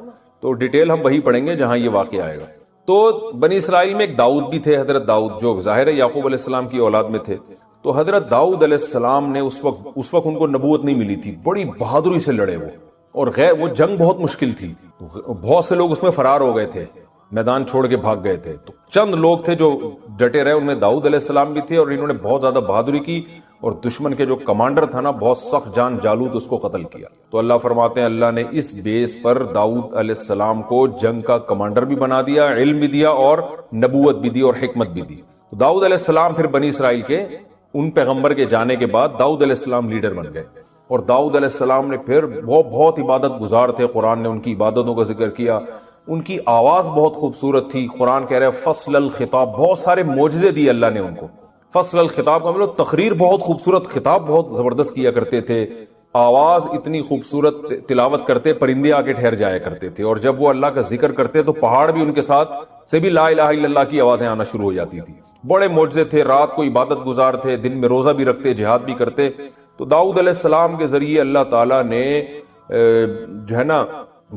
تو ڈیٹیل ہم وہی پڑھیں گے جہاں یہ واقعہ آئے گا۔ تو بنی اسرائیل میں ایک داؤد بھی تھے، حضرت داؤد، جو ظاہر ہے یعقوب علیہ السلام کی اولاد میں تھے۔ تو حضرت داؤد علیہ السلام نے اس وقت ان کو نبوت نہیں ملی تھی، بڑی بہادری سے لڑے وہ، اور وہ جنگ بہت مشکل تھی، بہت سے لوگ اس میں فرار ہو گئے تھے، میدان چھوڑ کے بھاگ گئے تھے، تو چند لوگ تھے جو ڈٹے رہے، ان میں داؤد علیہ السلام بھی تھے، اور انہوں نے بہت زیادہ بہادری کی، اور دشمن کے جو کمانڈر تھا نا، بہت سخت جان جالوت، اس کو قتل کیا۔ تو اللہ فرماتے ہیں اللہ نے اس بیس پر داؤد علیہ السلام کو جنگ کا کمانڈر بھی بنا دیا، علم بھی دیا، اور نبوت بھی دی، اور حکمت بھی دی۔ داؤد علیہ السلام پھر بنی اسرائیل کے ان پیغمبر کے جانے کے بعد داؤد علیہ السلام لیڈر بن گئے، اور داؤد علیہ السلام نے پھر بہت عبادت گزار تھے، قرآن نے ان کی عبادتوں کا ذکر کیا، ان کی آواز بہت خوبصورت تھی، قرآن کہہ رہے ہیں فصل الخطاب، بہت سارے معجزے دیے اللہ نے ان کو۔ فصل الخطاب کا مطلب تقریر، بہت خوبصورت خطاب، بہت زبردست کیا کرتے تھے، آواز اتنی خوبصورت، تلاوت کرتے پرندے آ کے ٹھہر جایا کرتے تھے، اور جب وہ اللہ کا ذکر کرتے تو پہاڑ بھی ان کے ساتھ سے بھی لا الہ الا اللہ کی آوازیں آنا شروع ہو جاتی تھی۔ بڑے معجزے تھے، رات کو عبادت گزار تھے، دن میں روزہ بھی رکھتے، جہاد بھی کرتے۔ تو داؤد علیہ السلام کے ذریعے اللہ تعالیٰ نے جو ہے نا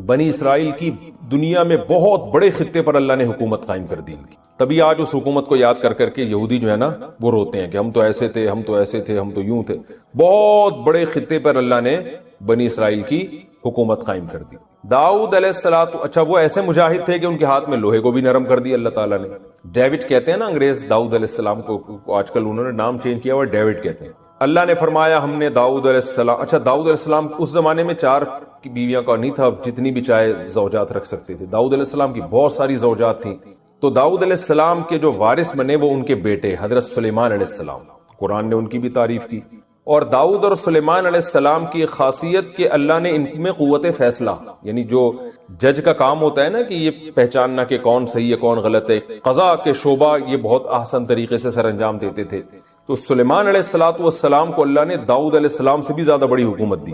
بنی اسرائیل کی دنیا میں بہت بڑے خطے پر اللہ نے حکومت قائم کر دی ان کی۔ تبھی آج اس حکومت کو یاد کر کر کے یہودی جو ہے نا وہ روتے ہیں کہ ہم تو ایسے تھے، ہم تو ایسے تھے، ہم تو یوں تھے۔ بہت بڑے خطے پر اللہ نے بنی اسرائیل کی حکومت قائم کر دی۔ داؤد علیہ السلام، اچھا وہ ایسے مجاہد تھے کہ ان کے ہاتھ میں لوہے کو بھی نرم کر دیا اللہ تعالیٰ نے۔ ڈیوڈ کہتے ہیں نا انگریز داؤد علیہ السلام کو، آج کل انہوں نے نام چینج کیا ہوا ڈیوڈ کہتے ہیں۔ اللہ نے فرمایا ہم نے داؤد علیہ السلام، اچھا داؤد علیہ السلام اس زمانے میں 4 کی بیویاں کا نہیں تھا، جتنی بھی چاہے زوجات رکھ سکتے تھے۔ داؤد علیہ السلام کی بہت ساری زوجات تھیں۔ تو داؤد علیہ السلام کے جو وارث بنے وہ ان کے بیٹے حضرت سلیمان علیہ السلام، قرآن نے ان کی بھی تعریف کی۔ اور داؤد اور سلیمان علیہ السلام کی خاصیت کہ اللہ نے ان میں قوت فیصلہ، یعنی جو جج کا کام ہوتا ہے نا کہ یہ پہچاننا کہ کون صحیح ہے کون غلط ہے، قضا کے شعبہ یہ بہت احسن طریقے سے سر انجام دیتے تھے۔ تو سلیمان علیہ السلام کو اللہ نے داؤد علیہ السلام سے بھی زیادہ بڑی حکومت دی،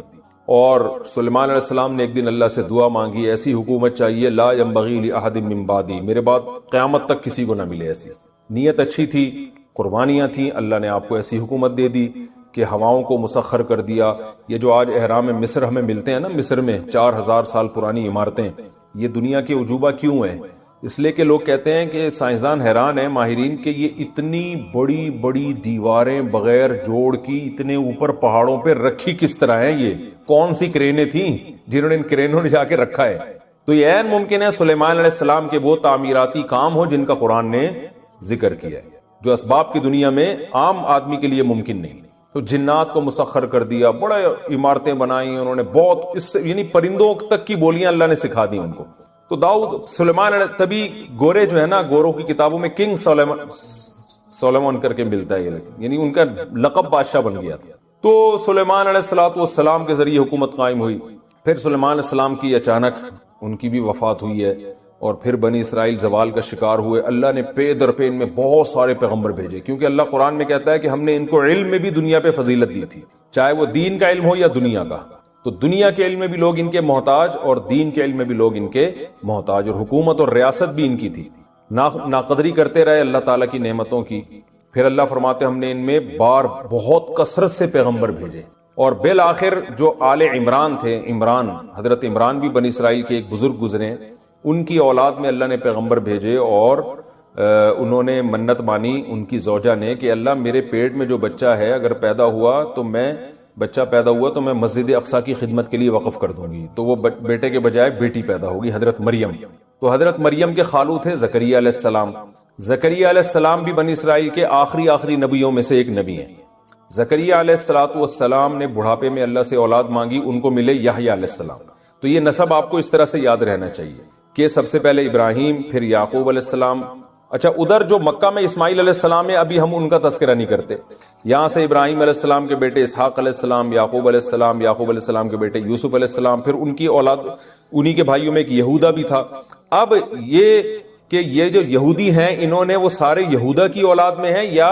اور سلیمان علیہ السلام نے ایک دن اللہ سے دعا مانگی، ایسی حکومت چاہیے لا ينبغی لأحد من بعدی، میرے بعد قیامت تک کسی کو نہ ملے ایسی۔ نیت اچھی تھی، قربانیاں تھیں، اللہ نے آپ کو ایسی حکومت دے دی کہ ہواؤں کو مسخر کر دیا۔ یہ جو آج احرام مصر ہمیں ملتے ہیں نا، مصر میں 4000 سال پرانی عمارتیں، یہ دنیا کے عجوبہ کیوں ہیں؟ اس لیے کہ لوگ کہتے ہیں کہ سائنسدان حیران ہیں ماہرین کہ یہ اتنی بڑی بڑی دیواریں بغیر جوڑ کی اتنے اوپر پہاڑوں پہ رکھی کس طرح ہیں، یہ کون سی کرینیں تھیں جنہوں نے ان کرینوں نے جا کے رکھا ہے؟ تو یہ عین ممکن ہے سلیمان علیہ السلام کے وہ تعمیراتی کام ہو جن کا قرآن نے ذکر کیا ہے، جو اسباب کی دنیا میں عام آدمی کے لیے ممکن نہیں۔ تو جنات کو مسخر کر دیا، بڑے عمارتیں بنائی انہوں نے، بہت اس یعنی پرندوں تک کی بولیاں اللہ نے سکھا دی ان کو۔ تو داؤد سلیمان علیہ، تبھی گورے جو ہے نا، گوروں کی کتابوں میں کنگ سلیمان کر کے ملتا ہے، یعنی ان کا لقب بادشاہ بن گیا تھا۔ تو سلیمان علیہ السلام کے ذریعے حکومت قائم ہوئی۔ پھر سلیمان علیہ السلام کی اچانک ان کی بھی وفات ہوئی ہے، اور پھر بنی اسرائیل زوال کا شکار ہوئے۔ اللہ نے پے در پے ان میں بہت سارے پیغمبر بھیجے، کیونکہ اللہ قرآن میں کہتا ہے کہ ہم نے ان کو علم میں بھی دنیا پہ فضیلت دی تھی، چاہے وہ دین کا علم ہو یا دنیا کا۔ تو دنیا کے علم میں بھی لوگ ان کے محتاج، اور دین کے علم میں بھی لوگ ان کے محتاج، اور حکومت اور ریاست بھی ان کی تھی۔ ناقدری کرتے رہے اللہ تعالیٰ کی نعمتوں کی۔ پھر اللہ فرماتے ہم نے ان میں بہت کثرت سے پیغمبر بھیجے، اور بالآخر جو آل عمران تھے، حضرت عمران بھی بنی اسرائیل کے ایک بزرگ گزرے، ان کی اولاد میں اللہ نے پیغمبر بھیجے، اور انہوں نے منت مانی ان کی زوجہ نے کہ اللہ میرے پیٹ میں جو بچہ ہے اگر بچہ پیدا ہوا تو میں مسجد اقصیٰ کی خدمت کے لیے وقف کر دوں گی۔ تو وہ بیٹے کے بجائے بیٹی پیدا ہوگی، حضرت مریم۔ تو حضرت مریم کے خالو تھے زکریا علیہ السلام۔ زکریا علیہ السلام بھی بنی اسرائیل کے آخری نبیوں میں سے ایک نبی ہیں۔ زکریا علیہ السلام نے بڑھاپے میں اللہ سے اولاد مانگی، ان کو ملے یحییٰ علیہ السلام۔ تو یہ نسب آپ کو اس طرح سے یاد رہنا چاہیے کہ سب سے پہلے ابراہیم، پھر یعقوب علیہ السلام۔ اچھا ادھر جو مکہ میں اسماعیل علیہ السلام ہے، ابھی ہم ان کا تذکرہ نہیں کرتے۔ یہاں سے ابراہیم علیہ السلام کے بیٹے اسحاق علیہ السلام، یعقوب علیہ السلام، یعقوب علیہ السلام کے بیٹے یوسف علیہ السلام، پھر ان کی اولاد، انہی کے بھائیوں میں ایک یہودا بھی تھا۔ اب یہ جو یہودی ہیں، انہوں نے وہ سارے یہودا کی اولاد میں ہیں یا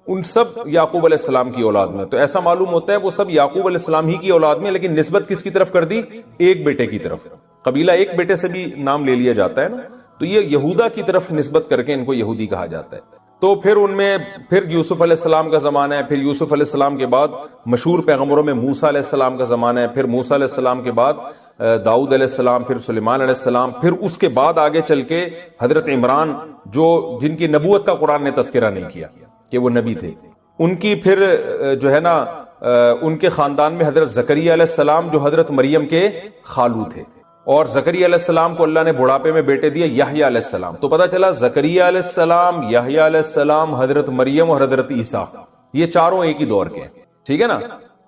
ان سب یعقوب علیہ السلام کی اولاد میں؟ تو ایسا معلوم ہوتا ہے وہ سب یعقوب علیہ السلام ہی کی اولاد میں، لیکن نسبت کس کی طرف کر دی؟ ایک بیٹے کی طرف۔ قبیلہ ایک بیٹے سے بھی نام لے لیا جاتا ہے نا، تو یہ یہودا کی طرف نسبت کر کے ان کو یہودی کہا جاتا ہے۔ تو پھر ان میں پھر یوسف علیہ السلام کا زمانہ ہے، پھر یوسف علیہ السلام کے بعد مشہور پیغمبروں میں موسیٰ علیہ السلام کا زمانہ ہے، پھر موسیٰ علیہ السلام کے بعد داؤد علیہ السلام، پھر سلیمان علیہ السلام، پھر اس کے بعد آگے چل کے حضرت عمران جن کی نبوت کا قرآن نے تذکرہ نہیں کیا کہ وہ نبی تھے، ان کی پھر جو ہے نا ان کے خاندان میں حضرت زکریا علیہ السلام جو حضرت مریم کے خالو تھے، اور زکریا علیہ السلام کو اللہ نے بڑھاپے میں بیٹے دیے یحییٰ علیہ السلام. تو پتہ چلا زکریا علیہ السلام، یحییٰ علیہ السلام، حضرت مریم اور حضرت عیسیٰ، یہ چاروں ایک ہی دور کے ہیں. ٹھیک ہے نا.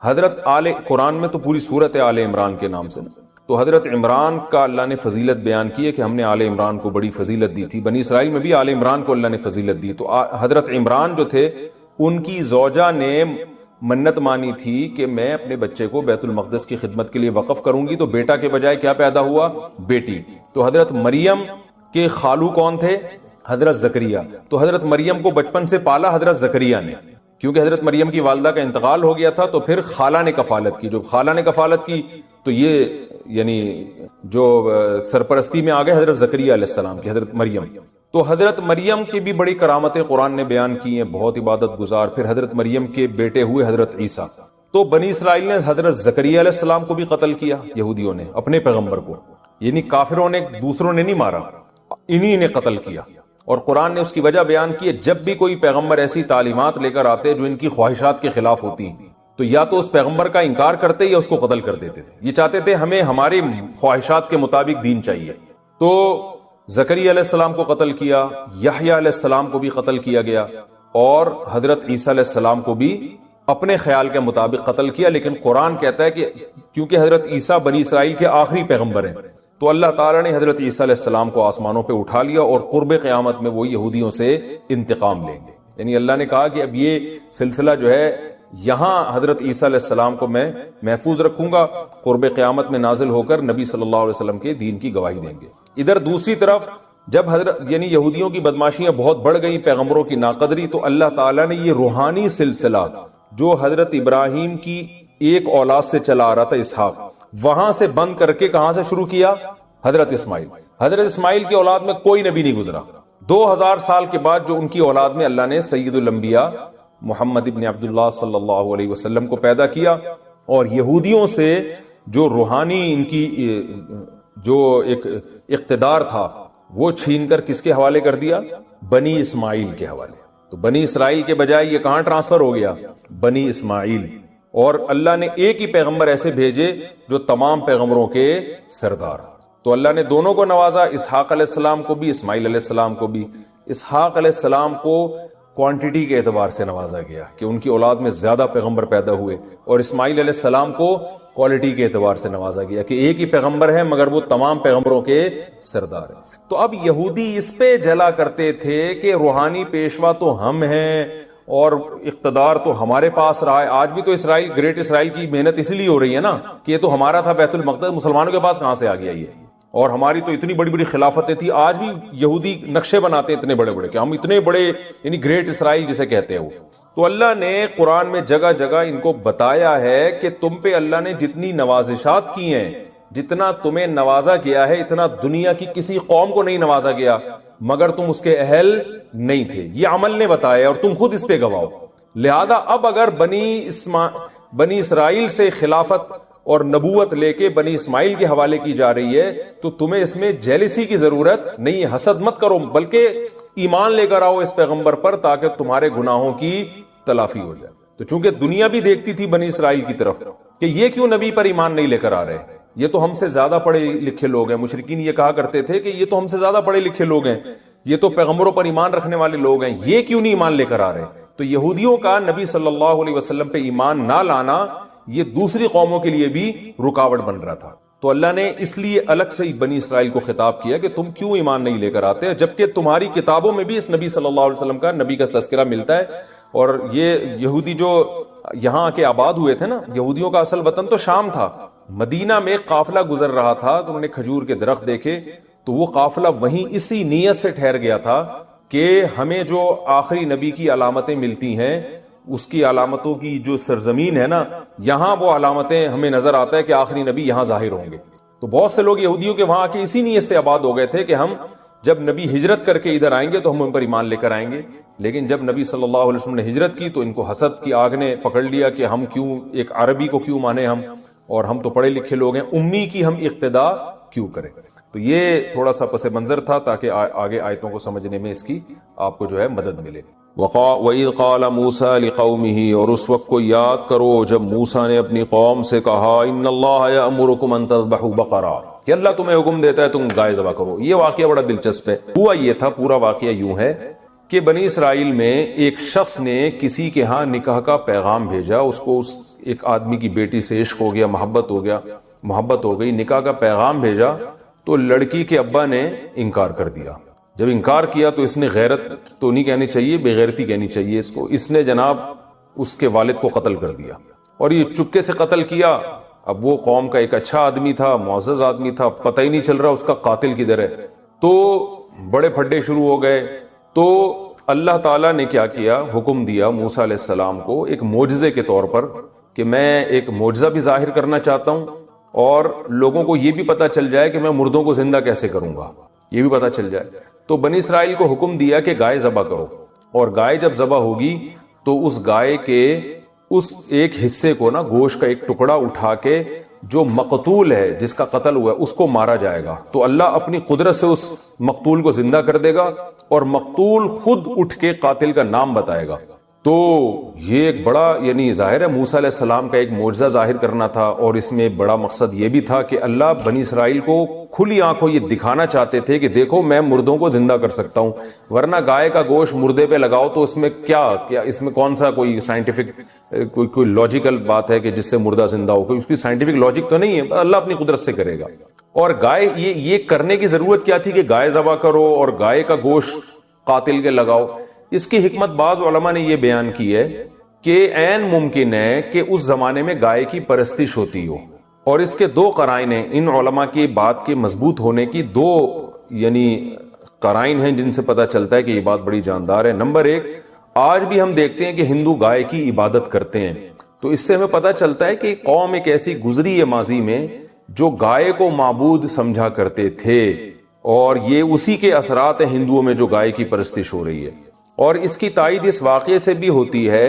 حضرت قرآن میں تو پوری سورت ہے آل عمران کے نام سے، تو حضرت عمران کا اللہ نے فضیلت بیان کی ہے کہ ہم نے آل عمران کو بڑی فضیلت دی تھی. بنی اسرائیل میں بھی آل عمران کو اللہ نے فضیلت دی. تو حضرت عمران جو تھے ان کی زوجہ نے منت مانی تھی کہ میں اپنے بچے کو بیت المقدس کی خدمت کے لیے وقف کروں گی، تو بیٹا کے بجائے کیا پیدا ہوا؟ بیٹی. تو حضرت مریم کے خالو کون تھے؟ حضرت زکریا. تو حضرت مریم کو بچپن سے پالا حضرت زکریا نے، کیونکہ حضرت مریم کی والدہ کا انتقال ہو گیا تھا، تو پھر خالہ نے کفالت کی. جو خالہ نے کفالت کی تو یہ یعنی جو سرپرستی میں آ گئے حضرت زکریا علیہ السلام کی، حضرت مریم. تو حضرت مریم کی بھی بڑی کرامتیں قرآن نے بیان کی ہیں، بہت عبادت گزار. پھر حضرت مریم کے بیٹے ہوئے حضرت عیسیٰ. تو بنی اسرائیل نے حضرت زکریا علیہ السلام کو بھی قتل کیا، یہودیوں نے اپنے پیغمبر کو، یعنی کافروں نے دوسروں نے نہیں مارا، انہی نے قتل کیا. اور قرآن نے اس کی وجہ بیان کی ہے، جب بھی کوئی پیغمبر ایسی تعلیمات لے کر آتے جو ان کی خواہشات کے خلاف ہوتی ہیں تو یا تو اس پیغمبر کا انکار کرتے یا اس کو قتل کر دیتے تھے. یہ چاہتے تھے ہمیں ہماری خواہشات کے مطابق دین چاہیے. تو زکریا علیہ السلام کو قتل کیا، یحییٰ علیہ السلام کو بھی قتل کیا گیا، اور حضرت عیسیٰ علیہ السلام کو بھی اپنے خیال کے مطابق قتل کیا. لیکن قرآن کہتا ہے کہ کیونکہ حضرت عیسیٰ بنی اسرائیل کے آخری پیغمبر ہیں، تو اللہ تعالیٰ نے حضرت عیسیٰ علیہ السلام کو آسمانوں پہ اٹھا لیا، اور قرب قیامت میں وہ یہودیوں سے انتقام لیں گے. یعنی اللہ نے کہا کہ اب یہ سلسلہ جو ہے یہاں حضرت عیسیٰ علیہ السلام کو میں محفوظ رکھوں گا، قرب قیامت میں نازل ہو کر نبی صلی اللہ علیہ وسلم کے دین کی گواہی دیں گے. ادھر دوسری طرف جب حضرت یعنی یہودیوں کی بدماشیاں بہت بڑھ گئیں، پیغمبروں کی ناقدری، تو اللہ تعالیٰ نے یہ روحانی سلسلہ جو حضرت ابراہیم کی ایک اولاد سے چلا آ رہا تھا، اسحاق، وہاں سے بند کر کے کہاں سے شروع کیا؟ حضرت اسماعیل. حضرت اسماعیل کی اولاد میں کوئی نبی نہیں گزرا. 2000 سال کے بعد جو ان کی اولاد میں اللہ نے سید الانبیاء محمد ابن عبداللہ صلی اللہ علیہ وسلم کو پیدا کیا، اور یہودیوں سے جو روحانی ان کی جو ایک اقتدار تھا وہ چھین کر کس کے حوالے کر دیا؟ بنی اسماعیل کے حوالے. تو بنی اسرائیل کے بجائے یہ کہاں ٹرانسفر ہو گیا؟ بنی اسماعیل. اور اللہ نے ایک ہی پیغمبر ایسے بھیجے جو تمام پیغمبروں کے سردار. تو اللہ نے دونوں کو نوازا، اسحاق علیہ السلام کو بھی، اسماعیل علیہ السلام کو بھی. اسحاق علیہ السلام کو کوانٹٹی کے اعتبار سے نوازا گیا کہ ان کی اولاد میں زیادہ پیغمبر پیدا ہوئے، اور اسماعیل علیہ السلام کو کوالٹی کے اعتبار سے نوازا گیا کہ ایک ہی پیغمبر ہے مگر وہ تمام پیغمبروں کے سردار ہیں. تو اب یہودی اس پہ جلا کرتے تھے کہ روحانی پیشوا تو ہم ہیں اور اقتدار تو ہمارے پاس رہا ہے. آج بھی تو اسرائیل، گریٹ اسرائیل کی محنت اس لیے ہو رہی ہے نا کہ یہ تو ہمارا تھا بیت المقدس، مسلمانوں کے پاس کہاں سے آ گیا یہ؟ اور ہماری تو اتنی بڑی بڑی خلافتیں تھی. آج بھی یہودی نقشے بناتے ہیں اتنے بڑے بڑے کہ ہم اتنے بڑے، یعنی گریٹ اسرائیل جسے کہتے ہیں وہ. تو اللہ نے قرآن میں جگہ جگہ ان کو بتایا ہے کہ تم پہ اللہ نے جتنی نوازشات کی ہیں، جتنا تمہیں نوازا گیا ہے، اتنا دنیا کی کسی قوم کو نہیں نوازا گیا، مگر تم اس کے اہل نہیں تھے. یہ عمل نے بتایا اور تم خود اس پہ گواہ. لہذا اب اگر بنی اسرائیل سے خلافت اور نبوت لے کے بنی اسماعیل کے حوالے کی جا رہی ہے تو تمہیں اس میں جیلسی کی ضرورت نہیں ہے. حسد مت کرو، بلکہ ایمان لے کر آؤ اس پیغمبر پر تاکہ تمہارے گناہوں کی تلافی ہو جائے. تو چونکہ دنیا بھی دیکھتی تھی بنی اسرائیل کی طرف کہ یہ کیوں نبی پر ایمان نہیں لے کر آ رہے، یہ تو ہم سے زیادہ پڑھے لکھے لوگ ہیں. مشرکین یہ کہا کرتے تھے کہ یہ تو ہم سے زیادہ پڑھے لکھے لوگ ہیں، یہ تو پیغمبروں پر ایمان رکھنے والے لوگ ہیں، یہ کیوں نہیں ایمان لے کر آ رہے. تو یہودیوں کا نبی صلی اللہ علیہ وسلم پہ ایمان نہ لانا یہ دوسری قوموں کے لیے بھی رکاوٹ بن رہا تھا. تو اللہ نے اس لیے الگ سے بنی اسرائیل کو خطاب کیا کہ تم کیوں ایمان نہیں لے کر آتے، جبکہ تمہاری کتابوں میں بھی اس نبی صلی اللہ علیہ وسلم کا، نبی کا تذکرہ ملتا ہے. اور یہ یہودی جو یہاں کے آباد ہوئے تھے نا، یہودیوں کا اصل وطن تو شام تھا. مدینہ میں ایک قافلہ گزر رہا تھا تو انہوں نے کھجور کے درخت دیکھے، تو وہ قافلہ وہیں اسی نیت سے ٹھہر گیا تھا کہ ہمیں جو آخری نبی کی علامتیں ملتی ہیں، اس کی علامتوں کی جو سرزمین ہے نا، یہاں وہ علامتیں ہمیں نظر آتا ہے کہ آخری نبی یہاں ظاہر ہوں گے. تو بہت سے لوگ یہودیوں کے وہاں آ کے اسی نیت سے آباد ہو گئے تھے کہ ہم جب نبی ہجرت کر کے ادھر آئیں گے تو ہم ان پر ایمان لے کر آئیں گے. لیکن جب نبی صلی اللہ علیہ وسلم نے ہجرت کی تو ان کو حسد کی آگ نے پکڑ لیا کہ ہم کیوں ایک عربی کو کیوں مانے ہم. اور ہم تو پڑھے لکھے لوگ ہیں، امی کی ہم اقتدا کیوں کریں؟ تو یہ تھوڑا سا پس منظر تھا تاکہ آگے آیتوں کو سمجھنے میں اس کی آپ کو جو ہے مدد ملے۔ وَإِذْ قَالَ مُوسَىٰ لِقَوْمِهِ، اور اس وقت کو یاد کرو جب موسیٰ نے اپنی قوم سے کہا إِنَّ اللَّهَ يَأْمُرُكُمْ أَن تَذْبَحُوا بَقَرَةً، کہ اللہ تمہیں حکم دیتا ہے تم گائے ذبح کرو۔ یہ واقعہ بڑا دلچسپ ہے۔ ہوا یہ تھا، پورا واقعہ یوں ہے کہ بنی اسرائیل میں ایک شخص نے کسی کے ہاں نکاح کا پیغام بھیجا، اس کو ایک آدمی کی بیٹی سے عشق ہو گیا، محبت ہو گئی، نکاح کا پیغام بھیجا، تو لڑکی کے ابا نے انکار کر دیا۔ جب انکار کیا تو اس نے غیرت تو نہیں کہنی چاہیے، بے غیرتی کہنی چاہیے اس نے جناب اس کے والد کو قتل کر دیا، اور یہ چپکے سے قتل کیا۔ اب وہ قوم کا ایک اچھا آدمی تھا، معزز آدمی تھا، پتہ ہی نہیں چل رہا اس کا قاتل کدھر ہے، تو بڑے پھڈے شروع ہو گئے۔ تو اللہ تعالیٰ نے کیا کیا، حکم دیا موسیٰ علیہ السلام کو ایک معجزے کے طور پر کہ میں ایک معجزہ بھی ظاہر کرنا چاہتا ہوں، اور لوگوں کو یہ بھی پتا چل جائے کہ میں مردوں کو زندہ کیسے کروں گا، یہ بھی پتا چل جائے۔ تو بنی اسرائیل کو حکم دیا کہ گائے ذبح کرو، اور گائے جب ذبح ہوگی تو اس گائے کے اس ایک حصے کو نا، گوشت کا ایک ٹکڑا اٹھا کے جو مقتول ہے، جس کا قتل ہوا ہے، اس کو مارا جائے گا۔ تو اللہ اپنی قدرت سے اس مقتول کو زندہ کر دے گا، اور مقتول خود اٹھ کے قاتل کا نام بتائے گا۔ تو یہ ایک بڑا، یعنی ظاہر ہے موسیٰ علیہ السلام کا ایک معجزہ ظاہر کرنا تھا، اور اس میں بڑا مقصد یہ بھی تھا کہ اللہ بنی اسرائیل کو کھلی آنکھوں یہ دکھانا چاہتے تھے کہ دیکھو میں مردوں کو زندہ کر سکتا ہوں، ورنہ گائے کا گوشت مردے پہ لگاؤ تو اس میں کیا اس میں کون سا کوئی سائنٹیفک کوئی لاجیکل بات ہے کہ جس سے مردہ زندہ ہو، کوئی اس کی سائنٹیفک لاجک تو نہیں ہے، اللہ اپنی قدرت سے کرے گا۔ اور گائے یہ کرنے کی ضرورت کیا تھی کہ گائے ذبح کرو اور گائے کا گوشت قاتل کے لگاؤ؟ اس کی حکمت بعض علماء نے یہ بیان کی ہے کہ عین ممکن ہے کہ اس زمانے میں گائے کی پرستش ہوتی ہو، اور اس کے دو قرائن ہیں، ان علماء کی بات کے مضبوط ہونے کی دو یعنی قرائن ہیں جن سے پتہ چلتا ہے کہ یہ بات بڑی جاندار ہے۔ نمبر ایک، آج بھی ہم دیکھتے ہیں کہ ہندو گائے کی عبادت کرتے ہیں، تو اس سے ہمیں پتہ چلتا ہے کہ قوم ایک ایسی گزری ہے ماضی میں جو گائے کو معبود سمجھا کرتے تھے، اور یہ اسی کے اثرات ہیں ہندوؤں میں جو گائے کی پرستش ہو رہی ہے۔ اور اس کی تائید اس واقعے سے بھی ہوتی ہے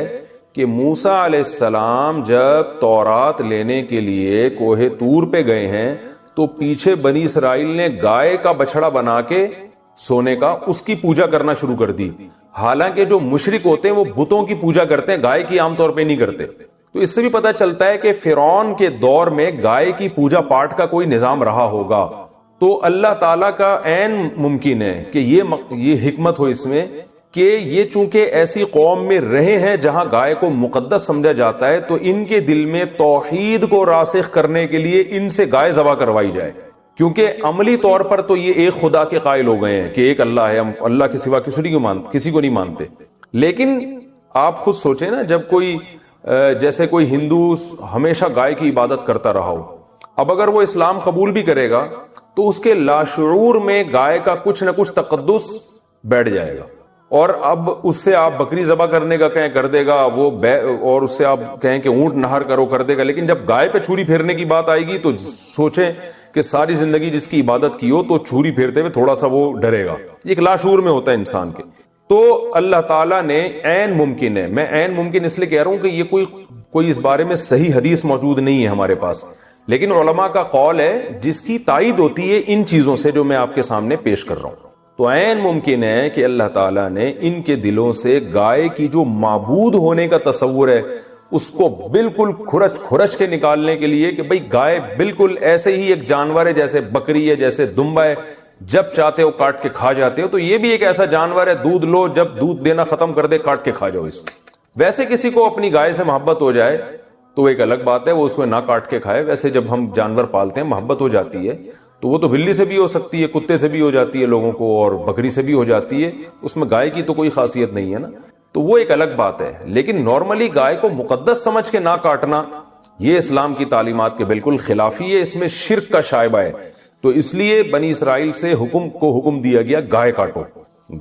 کہ موسیٰ علیہ السلام جب تورات لینے کے لیے کوہ طور پہ گئے ہیں تو پیچھے بنی اسرائیل نے گائے کا بچڑا بنا کے سونے کا اس کی پوجا کرنا شروع کر دی، حالانکہ جو مشرک ہوتے ہیں وہ بتوں کی پوجا کرتے ہیں، گائے کی عام طور پہ نہیں کرتے۔ تو اس سے بھی پتہ چلتا ہے کہ فرعون کے دور میں گائے کی پوجا پاٹ کا کوئی نظام رہا ہوگا۔ تو اللہ تعالیٰ کا عین ممکن ہے کہ یہ حکمت ہو اس میں کہ یہ چونکہ ایسی قوم میں رہے ہیں جہاں گائے کو مقدس سمجھا جاتا ہے، تو ان کے دل میں توحید کو راسخ کرنے کے لیے ان سے گائے ذبح کروائی جائے، کیونکہ عملی طور پر تو یہ ایک خدا کے قائل ہو گئے ہیں کہ ایک اللہ ہے، ہم اللہ کے سوا کسی کو نہیں مانتے۔ لیکن آپ خود سوچیں نا، جب کوئی جیسے کوئی ہندو ہمیشہ گائے کی عبادت کرتا رہا ہو، اب اگر وہ اسلام قبول بھی کرے گا تو اس کے لاشعور میں گائے کا کچھ نہ کچھ تقدس بیٹھ جائے گا، اور اب اس سے آپ بکری ذبح کرنے کا کہیں کر دے گا وہ اور اس سے آپ کہیں کہ اونٹ نہر کرو کر دے گا، لیکن جب گائے پہ چھری پھیرنے کی بات آئے گی تو سوچیں کہ ساری زندگی جس کی عبادت کی ہو تو چھری پھیرتے ہوئے تھوڑا سا وہ ڈرے گا، ایک لاشعور میں ہوتا ہے انسان کے۔ تو اللہ تعالیٰ نے عین ممکن ہے، میں عین ممکن اس لیے کہہ رہا ہوں کہ یہ کوئی اس بارے میں صحیح حدیث موجود نہیں ہے ہمارے پاس، لیکن علماء کا قول ہے جس کی تائید ہوتی ہے ان چیزوں سے جو میں آپ کے سامنے پیش کر رہا ہوں۔ تو عین ممکن ہے کہ اللہ تعالیٰ نے ان کے دلوں سے گائے کی جو معبود ہونے کا تصور ہے اس کو بالکل کھرچ کے نکالنے کے لیے کہ بھئی گائے بالکل ایسے ہی ایک جانور ہے جیسے بکری ہے، جیسے دمبا ہے، جب چاہتے ہو کاٹ کے کھا جاتے ہو، تو یہ بھی ایک ایسا جانور ہے، دودھ لو، جب دودھ دینا ختم کر دے کاٹ کے کھا جاؤ اس کو۔ ویسے کسی کو اپنی گائے سے محبت ہو جائے تو ایک الگ بات ہے، وہ اس میں نہ کاٹ کے کھائے۔ ویسے جب ہم جانور پالتے ہیں محبت ہو جاتی ہے تو وہ تو بلی سے بھی ہو سکتی ہے، کتے سے بھی ہو جاتی ہے لوگوں کو، اور بکری سے بھی ہو جاتی ہے، اس میں گائے کی تو کوئی خاصیت نہیں ہے نا، تو وہ ایک الگ بات ہے۔ لیکن نارملی گائے کو مقدس سمجھ کے نہ کاٹنا یہ اسلام کی تعلیمات کے بالکل خلافی ہے، اس میں شرک کا شائبہ ہے۔ تو اس لیے بنی اسرائیل سے حکم دیا گیا گائے کاٹو،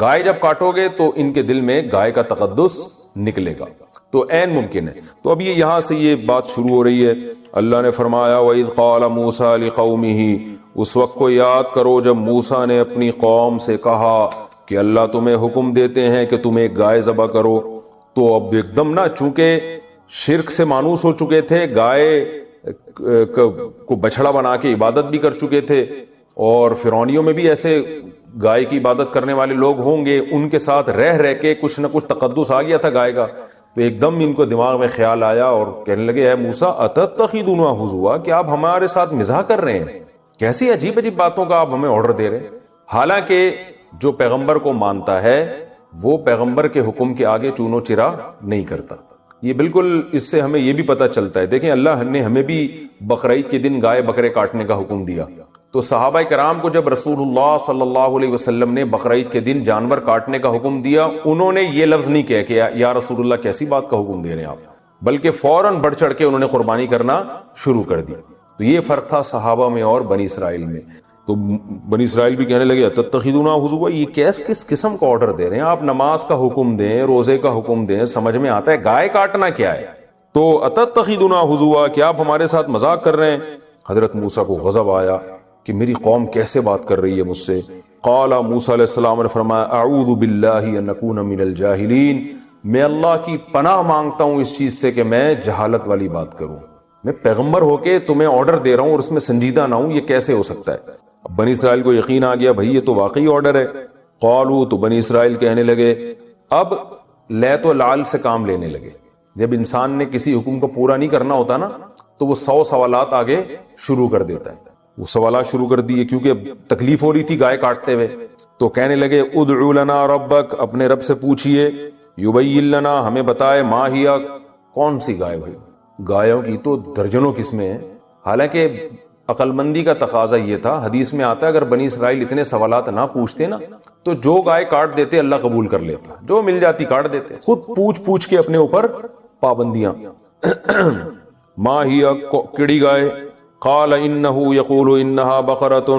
گائے جب کاٹو گے تو ان کے دل میں گائے کا تقدس نکلے گا، تو عین ممکن ہے۔ تو اب یہاں سے یہ بات شروع ہو رہی ہے۔ اللہ نے فرمایا وَإِذْ قَالَ مُوسَىٰ لِقَوْمِهِ، اس وقت کو یاد کرو جب موسیٰ نے اپنی قوم سے کہا کہ اللہ تمہیں حکم دیتے ہیں کہ تم ایک گائے ذبح کرو۔ تو اب ایک دم نا، چونکہ شرک سے مانوس ہو چکے تھے، گائے کو بچڑا بنا کے عبادت بھی کر چکے تھے، اور فرعونیوں میں بھی ایسے گائے کی عبادت کرنے والے لوگ ہوں گے، ان کے ساتھ رہ رہ کے کچھ نہ کچھ تقدس آ گیا تھا گائے کا. تو ایک دم ان کو دماغ میں خیال آیا اور کہنے لگے اے موسیٰ اتتخذونہ ہزوا، کہ آپ ہمارے ساتھ مزاح کر رہے ہیں، کیسی عجیب عجیب باتوں کا آپ ہمیں آرڈر دے رہے ہیں. حالانکہ جو پیغمبر کو مانتا ہے وہ پیغمبر کے حکم کے آگے چونو چرا نہیں کرتا. یہ بالکل اس سے ہمیں یہ بھی پتہ چلتا ہے. دیکھیں اللہ نے ہمیں بھی بقرعید کے دن گائے بکرے کاٹنے کا حکم دیا، تو صحابہ کرام کو جب رسول اللہ صلی اللہ علیہ وسلم نے بقرعید کے دن جانور کاٹنے کا حکم دیا، انہوں نے یہ لفظ نہیں کہا کہ یا رسول اللہ کیسی بات کا حکم دے رہے ہیں آپ، بلکہ فوراً بڑھ چڑھ کے انہوں نے قربانی کرنا شروع کر دی. تو یہ فرق تھا صحابہ میں اور بنی اسرائیل میں. تو بنی اسرائیل بھی کہنے لگے اتتخذونہ ہزوا، یہ کس قسم کا آرڈر دے رہے ہیں آپ؟ نماز کا حکم دیں، روزے کا حکم دیں، سمجھ میں آتا ہے، گائے کاٹنا کیا ہے؟ تو اتتخذونہ ہزوا، کہ آپ ہمارے ساتھ مذاق کر رہے ہیں. حضرت موسیٰ کو غضب آیا کہ میری قوم کیسے بات کر رہی ہے مجھ سے. قال موسیٰ علیہ السلام نے فرمایا اعوذ باللہ ان اکون من الجاہلین، میں اللہ کی پناہ مانگتا ہوں اس چیز سے کہ میں جہالت والی بات کروں. میں پیغمبر ہو کے تمہیں آرڈر دے رہا ہوں اور اس میں سنجیدہ نہ ہوں، یہ کیسے ہو سکتا ہے؟ اب بنی اسرائیل کو یقین آ گیا بھائی یہ تو واقعی آرڈر ہے. قالوا، تو بنی اسرائیل کہنے لگے، اب لیت و لعل سے کام لینے لگے. جب انسان نے کسی حکم کو پورا نہیں کرنا ہوتا نا تو وہ 100 سوالات آگے شروع کر دیتا ہے. وہ سوالات شروع کر دیے کیونکہ تکلیف ہو رہی تھی گائے کاٹتے ہوئے. تو کہنے لگے ادعو لنا ربک، اپنے رب سے پوچھئے، یبین لنا، ہمیں بتائے، ما ہی، کون سی گائے؟ بھائی گایوں کی تو درجنوں قسمیں ہیں. حالانکہ عقل مندی کا تقاضا یہ تھا، حدیث میں آتا ہے اگر بنی اسرائیل اتنے سوالات نہ پوچھتے نا تو جو گائے کاٹ دیتے اللہ قبول کر لیتا، جو مل جاتی کاٹ دیتے، خود پوچھ کے اپنے اوپر پابندیاں. ما ہی، کیڑی گائے؟ قال انہ یقول انہا بقرۃ،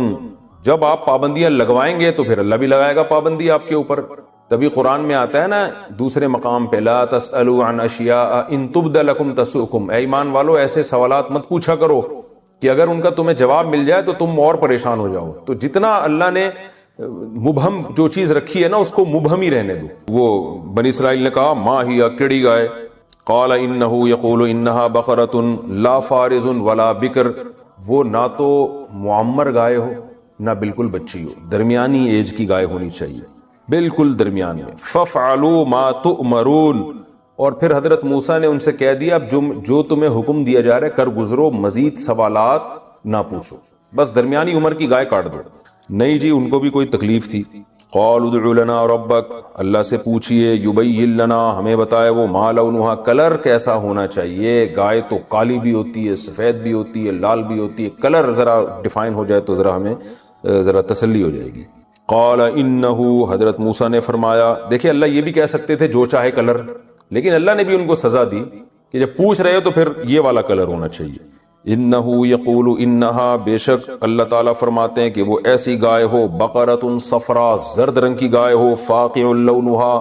جب آپ پابندیاں لگوائیں گے تو پھر اللہ بھی لگائے گا پابندی آپ کے اوپر. تبھی قرآن میں آتا ہے نا دوسرے مقام پہ، لا تسألوا عن اشیاء ان تبد لکم تسؤکم، اے ایمان والو ایسے سوالات مت پوچھا کرو کہ اگر ان کا تمہیں جواب مل جائے تو تم اور پریشان ہو جاؤ. تو جتنا اللہ نے مبہم جو چیز رکھی ہے نا اس کو مبہم ہی رہنے دو. وہ بنی اسرائیل نے کہا ما ہی، کیڑی گائے؟ قال انہ یقول انہا بقرۃ لا فارض ولا بکر، وہ نہ تو معمر گائے ہو نہ بالکل بچی ہو، درمیانی ایج کی گائے ہونی چاہیے، بالکل درمیان میں. فافعلوا ما تؤمرون، اور پھر حضرت موسیٰ نے ان سے کہہ دیا اب جو تمہیں حکم دیا جا رہا ہے کر گزرو، مزید سوالات نہ پوچھو، بس درمیانی عمر کی گائے کاٹ دو. نہیں جی، ان کو بھی کوئی تکلیف تھی. قالوا ادع لنا ربک، اللہ سے پوچھئے، یبین لنا، ہمیں بتائے وہ، ما لونہا، کلر کیسا ہونا چاہیے؟ گائے تو کالی بھی ہوتی ہے، سفید بھی ہوتی ہے، لال بھی ہوتی ہے، کلر ذرا ڈیفائن ہو جائے تو ذرا ہمیں ذرا تسلی ہو جائے گی. قال انہو، حضرت موسیٰ نے فرمایا، دیکھیں اللہ یہ بھی کہہ سکتے تھے جو چاہے کلر، لیکن اللہ نے بھی ان کو سزا دی کہ جب پوچھ رہے ہو تو پھر یہ والا کلر ہونا چاہیے. انہو یقول انہا، بے شک اللہ تعالیٰ فرماتے ہیں کہ وہ ایسی گائے ہو، بقرۃ صفرا، زرد رنگ کی گائے ہو، فاقع لونہا،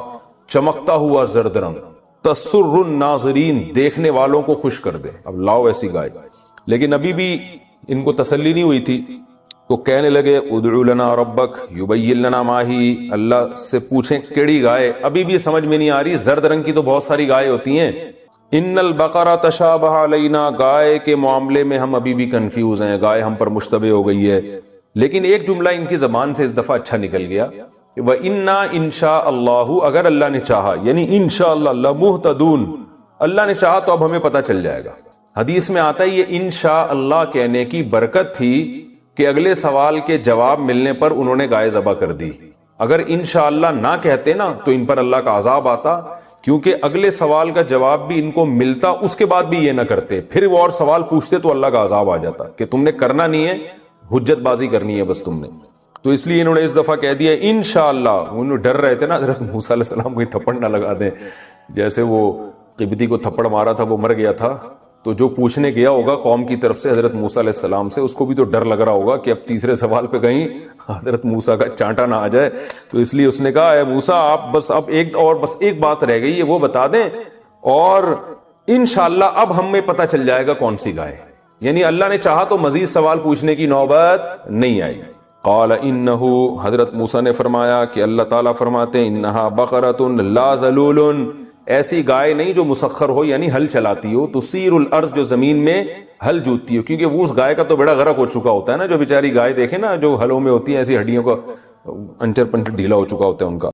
چمکتا ہوا زرد رنگ، تسر الناظرین، دیکھنے والوں کو خوش کر دے. اب لاؤ ایسی گائے. لیکن ابھی بھی ان کو تسلی نہیں ہوئی تھی تو کہنے لگے ادعو لنا ربک یبین لنا ما ہی، اللہ سے پوچھیں کیڑی گائے. ابھی بھی سمجھ میں نہیں آ رہی، زرد رنگ کی تو بہت ساری گائے ہوتی ہیں. ان البقرہ تشابہ علینا، گائے کے معاملے میں ہم ابھی بھی کنفیوز ہیں، گائے ہم پر مشتبہ ہو گئی ہے. لیکن ایک جملہ ان کی زبان سے اس دفعہ اچھا نکل گیا، وَإِنَّا إِن شَاءَ اللَّهُ، اگر اللہ نے چاہا، یعنی انشاءاللہ لَمُهْتَدُونَ، اللہ نے چاہا تو اب ہمیں پتہ چل جائے گا. حدیث میں آتا ہے یہ انشاءاللہ کہنے کی برکت تھی کہ اگلے سوال کے جواب ملنے پر انہوں نے گائے ذبح کر دی. اگر انشاءاللہ نہ کہتے نا تو ان پر اللہ کا عذاب آتا، کیونکہ اگلے سوال کا جواب بھی ان کو ملتا، اس کے بعد بھی یہ نہ کرتے، پھر وہ اور سوال پوچھتے تو اللہ کا عذاب آ جاتا کہ تم نے کرنا نہیں ہے، حجت بازی کرنی ہے بس تم نے. تو اس لیے انہوں نے اس دفعہ کہہ دیا انشاءاللہ. انہوں ڈر رہے تھے نا حضرت موسیٰ علیہ السلام کوئی تھپڑ نہ لگا دیں، جیسے وہ قبطی کو تھپڑ مارا تھا، وہ مر گیا تھا، تو جو پوچھنے گیا ہوگا قوم کی طرف سے حضرت موسیٰ علیہ السلام سے، اس کو بھی تو ڈر لگ رہا ہوگا کہ اب تیسرے سوال پہ کہیں حضرت موسیٰ کا چانٹا نہ آ جائے. تو اس لیے اس نے کہا اے موسیٰ آپ بس اب ایک بات رہ گئی ہے، وہ بتا دیں، اور انشاءاللہ اب ہمیں پتہ چل جائے گا کون سی گائے. یعنی اللہ نے چاہا تو مزید سوال پوچھنے کی نوبت نہیں آئی. قال انہو، حضرت موسیٰ نے فرمایا کہ اللہ تعالیٰ فرماتے ہیں انہا بقرۃ لا ذلول، ایسی گائے نہیں جو مسخر ہو یعنی ہل چلاتی ہو، تسیر الارض جو زمین میں ہل جوتتی ہو، کیونکہ وہ اس گائے کا تو بیڑا غرق ہو چکا ہوتا ہے نا، جو بیچاری گائے دیکھیں نا جو ہلوں میں ہوتی ہیں ایسی ہڈیوں کا انچر پنچر ڈھیلا ہو چکا ہوتا ہے ان کا.